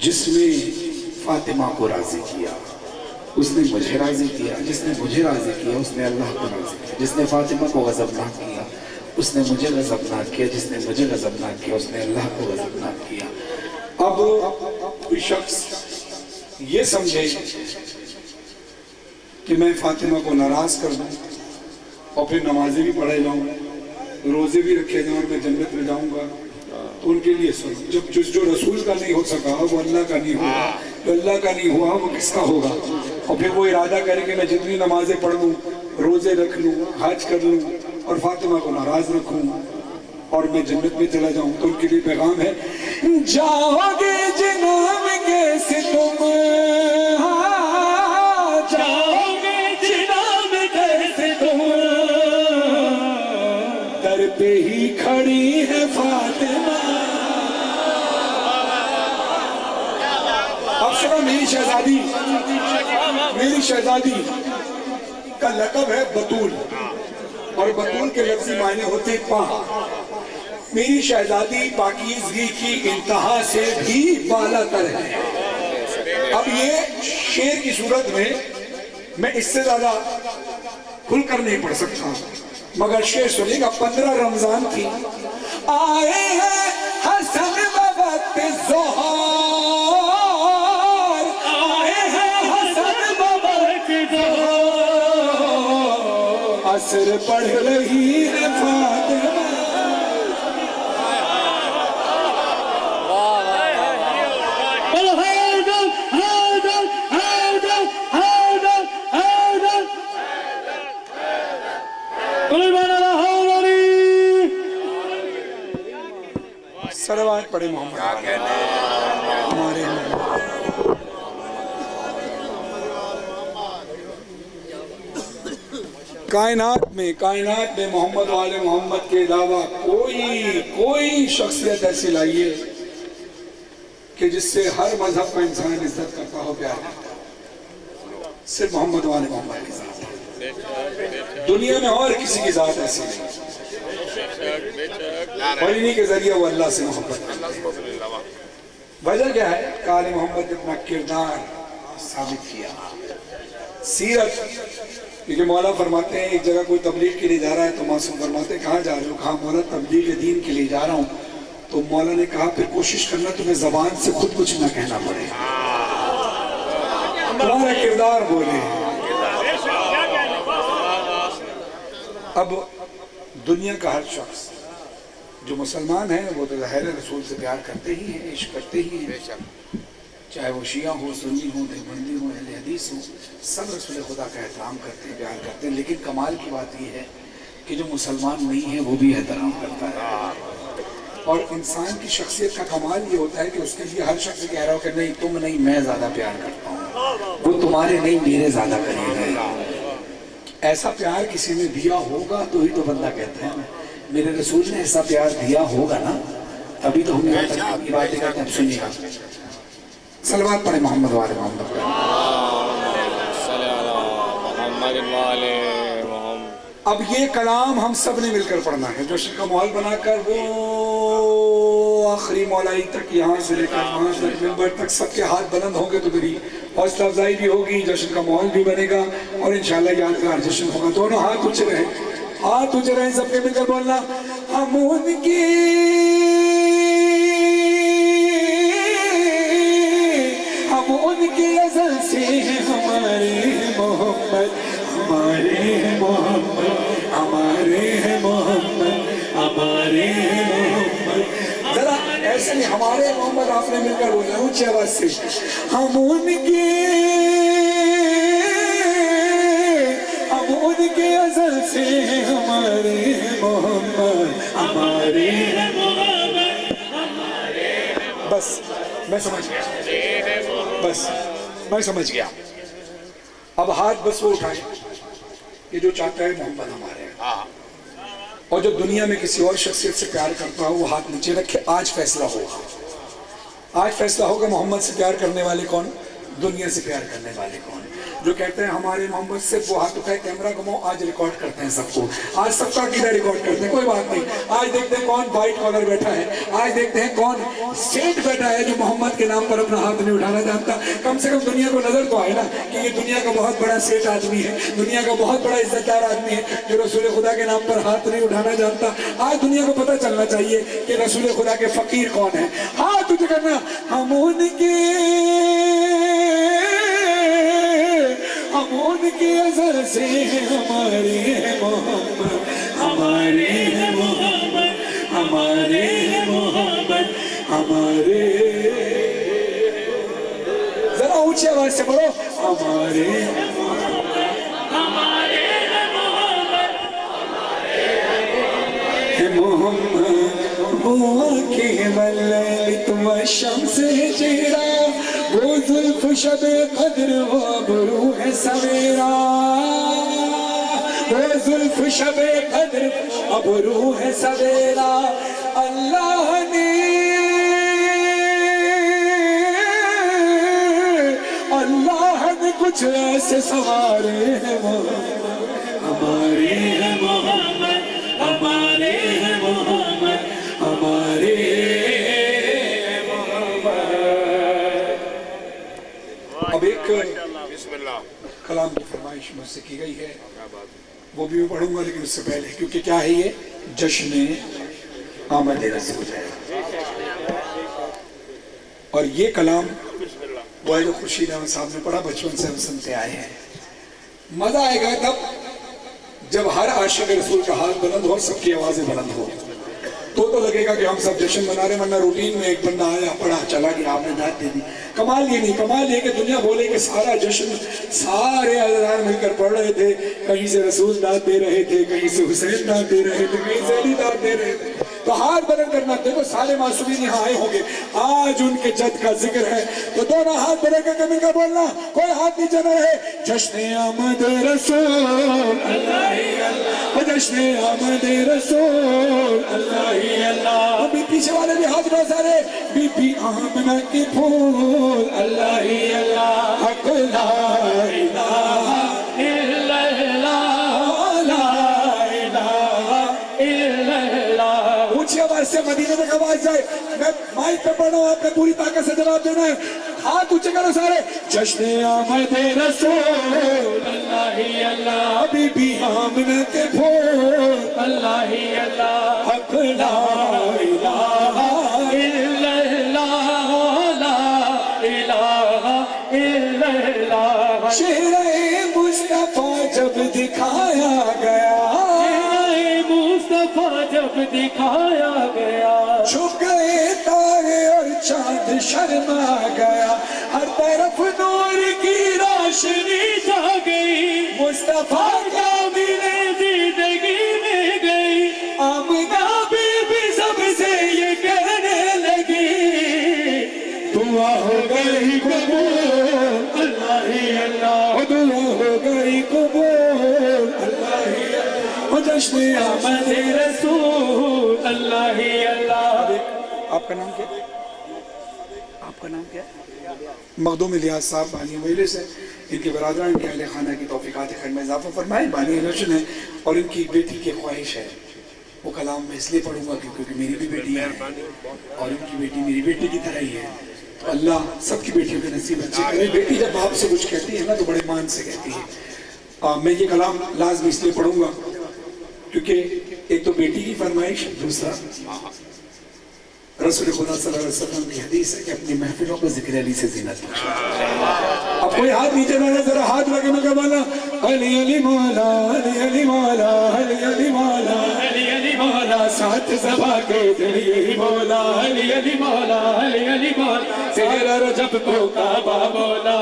جس نے فاطمہ کو راضی کیا اس نے مجھے راضی کیا، جس نے مجھے راضی کیا اس نے اللہ کو راضی کیا. جس نے فاطمہ کو غضبناک کیا اس نے مجھے غضبناک کیا، جس نے مجھے غضبناک کیا اس نے اللہ کو غضبناک کیا. اب کوئی شخص یہ سمجھے کہ میں فاطمہ کو ناراض کر دوں اور پھر نمازیں بھی پڑھے جاؤں، روزے بھی رکھے جاؤں اور میں جنت میں جاؤں گا، تو ان کے لیے سنو. جب جو رسول کا نہیں ہو سکا وہ اللہ کا نہیں ہوگا، جو اللہ کا نہیں ہوا وہ کس کا ہوگا؟ اور پھر وہ ارادہ کرے کہ میں جتنی نمازیں پڑھ لوں، روزے رکھ لوں، حج کر لوں اور فاطمہ کو ناراض رکھوں اور میں جنت میں چلا جاؤں. تو ان کے لیے پیغام ہے، جاؤ گے جناب کیسے تم، جاؤ گے جناب کیسے تم، در پہ ہی کھڑی ہے فاطمہ. اب سنو، میری شہزادی کا لقب ہے بطول، اور بطول کے لفظی معنی ہوتے پاک. میری شہزادی پاکیزگی کی انتہا سے بھی بالا تر ہے. اب یہ شعر کی صورت میں اس سے زیادہ کھل کر نہیں پڑھ سکتا، مگر شعر سنیے گا. 15 رمضان تھی، آئے ہیں حسن بوقت ظہار، آئے ہیں حسن بوقت ظہار، عصر پڑھ رہی ہے فاطمہ. صلوات پڑھے محمد ہمارے کائنات میں محمد والے محمد کے علاوہ کوئی شخصیت ایسی لائیے کہ جس سے ہر مذہب کا انسان عزت کرتا ہو، پیار کرتا ہو. صرف محمد والے محمد کی ذات ہے. دنیا میں اور کسی کی ذات ایسی نہیں. اور انہی کے ذریعے وہ اللہ سے محبت کرتے ہیں. وجہ کیا ہے؟ کہ آل محمد نے اپنا کردار ثابت کیا. سیرت، کیونکہ مولا فرماتے ہیں ایک جگہ کوئی تبلیغ کے لیے جا رہا ہے تو معصوم فرماتے ہیں کہاں جا رہے ہو؟ کہا مولا تبلیغ دین کے لیے جا رہا ہوں. تو مولا نے کہا پھر کوشش کرنا تمہیں زبان سے خود کچھ نہ کہنا پڑے، تمہارا کردار بولے. اب دنیا کا ہر شخص جو مسلمان ہے وہ تو ظاہر رسول سے پیار کرتے ہی ہیں، عشق کرتے ہی ہیں، چاہے وہ شیعہ ہو، سنی ہو، دیوبندی ہو، اہل حدیث ہو، سب رسول خدا کا احترام کرتے ہیں، پیار کرتے ہیں. لیکن کمال کی بات یہ ہے کہ جو مسلمان نہیں ہے وہ بھی احترام کرتا ہے. اور انسان کی شخصیت کا کمال یہ ہوتا ہے کہ اس کے لیے ہر شخص کہہ رہا ہو کہ نہیں تم نہیں میں زیادہ پیار کرتا ہوں، وہ تمہارے نہیں میرے زیادہ قریب ہے۔ ایسا پیار کسی نے دیا ہوگا تو ہی تو بندہ کہتا ہے میرے رسول نے ایسا پیار دیا ہوگا نا، تبھی تو ہم یہاں تک کی باتیں کرتے ہیں۔ سنیے گا، صلوات پڑھیں محمد والے محمد پہ۔ اب یہ کلام ہم سب نے مل کر پڑھنا ہے، جشن کا ماحول بنا کر وہ آخری مولائی تک، یہاں سے لے کر وہاں تک ممبر تک سب کے ہاتھ بلند ہوں گے تو میری حوصلہ افزائی بھی ہوگی، جشن کا ماحول بھی بنے گا اور انشاءاللہ یادگار جشن ہوگا۔ دونوں ہاتھ اونچے رہیں، ہاتھ اونچے رہیں، سب کے مل کر بولنا، ہم ان کی ازل سے ہمارے محمد، ہمارے محمد، ہمارے محمد، ہمارے محمد۔ ذرا ایسے نہیں، ہمارے محمد آپ نے مل کر بولنا اونچی آواز سے، ہم ان کے ازل سے ہمارے محمد، ہمارے محمد، ہمارے۔ بس میں سمجھ گیا، بس میں سمجھ گیا۔ اب ہاتھ بس وہ اٹھائیں کہ جو چاہتا ہے محمد ہمارے ہیں، اور جو دنیا میں کسی اور شخصیت سے پیار کرتا ہو وہ ہاتھ نیچے رکھے۔ آج فیصلہ ہوگا، آج فیصلہ ہوگا محمد سے پیار کرنے والے کون، دنیا سے پیار کرنے والے کون۔ جو کہتے ہیں ہمارے محمد سے، وہ ہاتھ اٹھائے، کیمرہ گھماؤ، آج ریکارڈ کرتے ہیں سب کو، آج سب کا عقیدہ ریکارڈ کرتے ہیں، کوئی بات نہیں۔ آج دیکھتے ہیں کون وائٹ کالر بیٹھا ہے، آج دیکھتے ہیں کون سیٹ بیٹھا ہے جو محمد کے نام پر اپنا ہاتھ نہیں اٹھانا چاہتا۔ کم سے کم دنیا کو نظر تو آئے نا کہ یہ دنیا کا بہت بڑا سیٹ آدمی ہے، دنیا کا بہت بڑا عزت دار آدمی ہے جو رسول خدا کے نام پر ہاتھ نہیں اٹھانا چاہتا۔ آج دنیا کو پتہ چلنا چاہیے کہ رسول خدا کے فقیر کون ہیں۔ ہاتھ اٹھ کرنا، ہم ان کے ازل سے ہمارے محمد، ہمارے محمد، ہمارے محمد، ہمارے۔ ذرا اونچی آواز سے پڑھو، ہمارے ہمارے محمد، محمد ہوا کہ ملیت و شمس ہجرا، وہ زلف شب قدر و ابرو ہے سویرا، وہ زلف شب قدر ابرو ہے سویرا۔ اللہ نے کچھ ایسے سوارے ہیں ہمارے محمد، ہمارے محمد، ہمارے۔ اب ایک کلام کی فرمائش مجھ سے کی گئی ہے، وہ بھی میں پڑھوں گا، لیکن اس سے پہلے کیونکہ کیا ہے یہ جشن آمد رسول ہے، اور یہ کلام وہ ہے جو خورشید احمد صاحب نے پڑھا، بچپن سے ہم سنتے آئے ہیں۔ مزہ آئے گا تب جب ہر عاشق رسول کا ہاتھ بلند ہو اور سب کی آوازیں بلند ہو، تو لگے گا کہ ہم سب جشن منا رہے ہیں، ورنہ روٹین میں ایک بندہ آیا پڑھا چلا گیا، آپ نے داد دے دی۔ کمال یہ نہیں، کمال یہ کہ دنیا بولے کہ سارا جشن سارے عزیزان مل کر پڑھ رہے تھے، کہیں سے رسول داد دے رہے تھے، کہیں سے حسین داد دے رہے تھے، کہیں سے علی داد دے رہے تھے، تو ہاتھ بلند کرنا۔ دیکھو سارے معصومین یہاں آئے ہوں گے، آج ان کے جد کا ذکر ہے، تو دونوں ہاتھ بلند کر کے مل کر بولنا، کوئی ہاتھ نیچے نہ رہے۔ جشن آمد رسول اللہ اللہ، جشن آمد رسول اللہ اللہ۔ ابھی پیچھے والے بھی ہاتھ بڑھ سارے، بی بی آمنہ کے پھول اللہ اللہ، حق لا الہ الا اللہ، لا الہ الا اللہ۔ اونچی آواز سے مدینے تک آواز جائے، میں مائک پہ پڑھ رہا ہوں، آپ نے پوری طاقت سے جواب دینا ہے، ہاتھ اونچے کرو سارے۔ جشن آمد رسول اللہ اللہ، بی بی آمنہ کے پھول اللہ اللہ، حق لا الہ الا اللہ، لا الہ الا اللہ۔ شہر مصطفیٰ جب دکھایا گیا، مصطفیٰ جب دکھایا گیا، چھپ گئے تارے اور چاند شرما گیا، ہر طرف نور کی روشنی چھا گئی، مصطفیٰ کا ملے زندگی میں گئی، آمنہ بی بی سب سے یہ جشن آمد رسول اللہ ہی اللہ. آپ کا نام کیا؟ آپ کا نام کیا ہے؟ مخدوم الیاس صاحب بانی ویلے سے. ان کے برادران ان کے اہل خانہ کی توفیقات خیر میں اضافہ فرمائیں. بانی روشن ہے اور ان کی بیٹی کی خواہش ہے وہ کلام میں اس لیے پڑھوں گا کیونکہ میری بھی بیٹی ہے اور ان کی بیٹی میری بیٹی کی طرح ہی ہے. تو اللہ سب کی بیٹیوں کے نصیب اچھے کرے. بیٹی جب باپ سے کچھ کہتی ہے نا تو بڑے مان سے کہتی ہے. میں یہ کلام لازمی اس لیے پڑھوں گا کیونکہ ایک تو بیٹی کی فرمائش, دوسرا رسول خدا صلی اللہ علیہ وسلم کی حدیث ہے کہ اپنی محفلوں کو ذکر علی سے زینت بخشو. اب کوئی ہاتھ نیچے نہ ذرا ہاتھ لگے میں کہا علی علی مولا علی علی مولا علی علی مولا علی علی مولا ساتھ زبا کے دل یہی مولا علی علی مولا علی علی مولا تیرا رجب کو کعبہ مولا.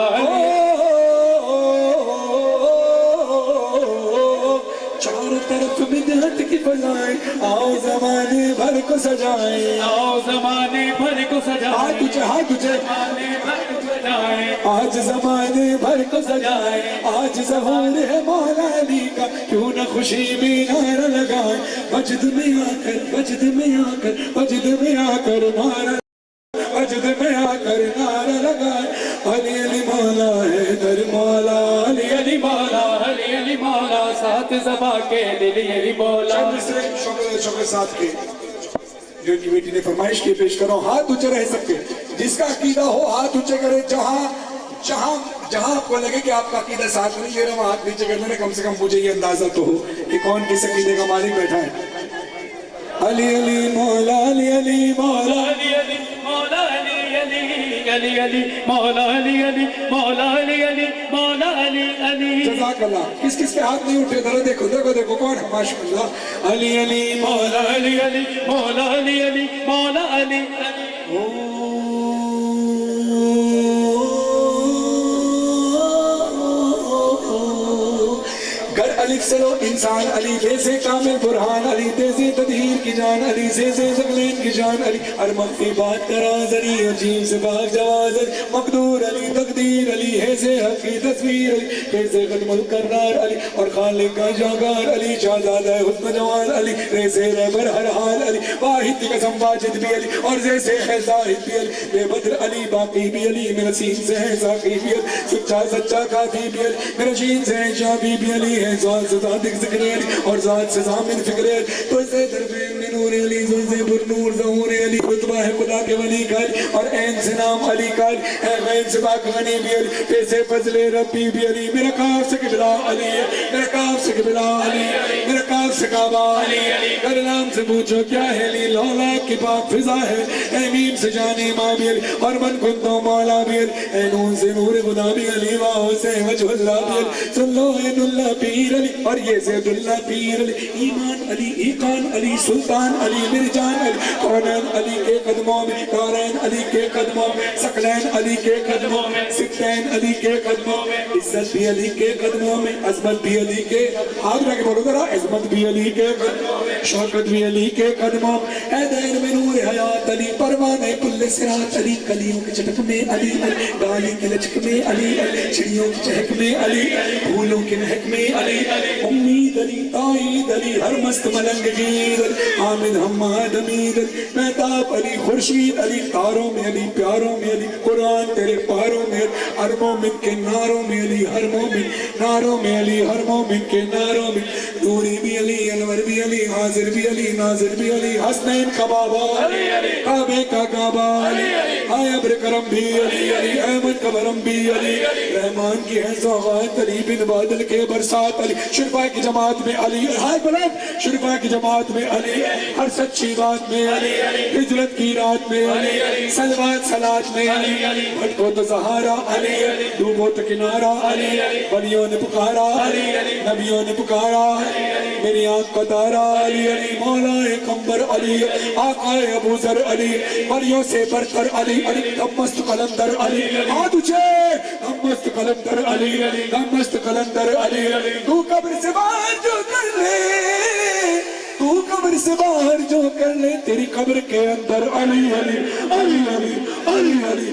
چاروں طرف بدعت کی فضائیں آؤ زمانے بھر کو سجائیں, آؤ زمانے بھر کو سجائیں, ہاتھ تجھے زمانے بھر کو سجائیں, آج زمانے بھر کو سجائیں. آج ظہور ہے مولا علی کا کیوں نہ خوشی میں نعرہ لگائیں. وجد میں آ کر وجد میں آ کر وجد میں آ کر نعرہ وجد میں آ کر نعرہ لگائیں. علی علی مولا ہے در مولا علی علی مولا علی علی مولا ساتھ زبا کے دل یہی مولا. شوق ساتھ کے جو ان کی بیٹی نے فرمائش کی پیش کرو. ہاتھ اونچے رہ سکتے جس کا عقیدہ ہو ہاتھ اونچے کرے. جہاں آپ کو لگے کہ آپ کا عقیدہ ساتھ نہیں لے رہا وہاں ہاتھ نیچے کرنے. کم سے کم مجھے یہ اندازہ تو ہو کہ کون کس عقیدے کا مالک بیٹھا ہے. علی علی مولا علی علی مولا علی علی مولا علی علی علی علی مولا علی علی مولا علی علی مولا علی علی. جزاک اللہ. کس کس کے ہاتھ نہیں اٹھے ذرا دیکھو کون ہے. ماشاءاللہ. علی علی مولا علی علی مولا علی علی مولا علی علی. گر الف سے لو انسان علی جیسے کامل برہان علی جیسے تدہیر کی جان علی جیسے زغلین کی جان علی ارمق کی بات کراز علی عجیب سے باغ جواز علی مقدور علی تقدیر علی حیث حق کی تصویر علی حیث ختم القرار علی اور خالق کا جاگار علی شہزادہ حسن جوان علی ریسے رہبر ہر حال علی واحد کی قسم واجد بھی علی اور جیسے ہے زاہد بھی علی بے بدر علی باقی بھی علی میرا سین سے ہے ساقی بھی علی سچا کافی بھی علی میرا شین سے ہے شابی بھی علی ہے ذات سے ذاتک ذکر علی اور ذات سے ضامن فکر علی تو اسے دربین میں نور علی زوزے پر نور ظہور علی رتبہ ہے خدا کے ولی کا علی اور عین سے نام علی کا علی ہے غین سے پاک غنی بھی علی پیسے فضل ربی بھی علی میرا کاف سے قبلہ علی میرا کاف سے قبلہ علی میرا کاف سے کعبہ علی کر نام سے پوچھو کیا ہے علی لولا کی پاک فضا ہے اے میم سے جان امام بھی علی اور من کنتو مولا بھی علی اے نون سے نور خدا بھی علی واہو سے وجہ اللہ بھی علی سلو این اللہ پیر علی اور یہ زید اللہ پیر علی ایمان علی ایقان علی سلطان علی مرجان علی کونین علی کے قدموں میں کارین علی کے قدموں میں سقلین علی کے قدموں میں ستین علی کے قدموں میں عزت بھی علی کے قدموں میں عظمت بھی علی کے ہاتھ رکھ بولو ذرا عظمت بھی علی کے قدموں میں شوکت بھی علی کے قدموں اے دیر میں نور حیات علی پروانے کل صراط علی کلیوں کے چٹک میں علی ڈالی کے لچک میں علی چڑیوں کی چہک میں علی پھولوں کے مہک میں علی امید علی تائید علی ہر مست ملنگ گیر علی حامد حماد امید علی مہتاب علی خورشید علی تاروں میں علی پیاروں میں علی قرآن تیرے پاروں میں ہر مومن کے ناروں میں علی ہر مومن ناروں میں علی ہر مومن کے ناروں میں دوری بھی علی انور بھی علی حاضر بھی علی ناظر بھی علی حسنین کا بابا کعبے کا کعبہ علی ابر کرم بھی علی احمد کا برم بھی علی رحمان کی ہے سوغات علی بن بادل کے برسات علی شرفا کی جماعت میں علی ہائے بلند شرفا کی جماعت میں علی ہر سچی بات میں علی ہجرت کی رات میں علی سلوات سلات میں علی بھٹکو تو سہارا علی ڈوبو تو کنارا علی ولیوں نے پکارا علی نبیوں نے پکارا میری آنکھ کا تارا علی مولا قمبر علی آقا ابو ذر علی ولیوں سے برتر علی ہم مست قلندر علی ہاتھ اچھے ہم مست قلندر علی ہم مست قلندر علی تو قبر سے باہر جو کر لے تو قبر سے باہر جو کر لے تیری قبر کے اندر علی علی علی علی علی علی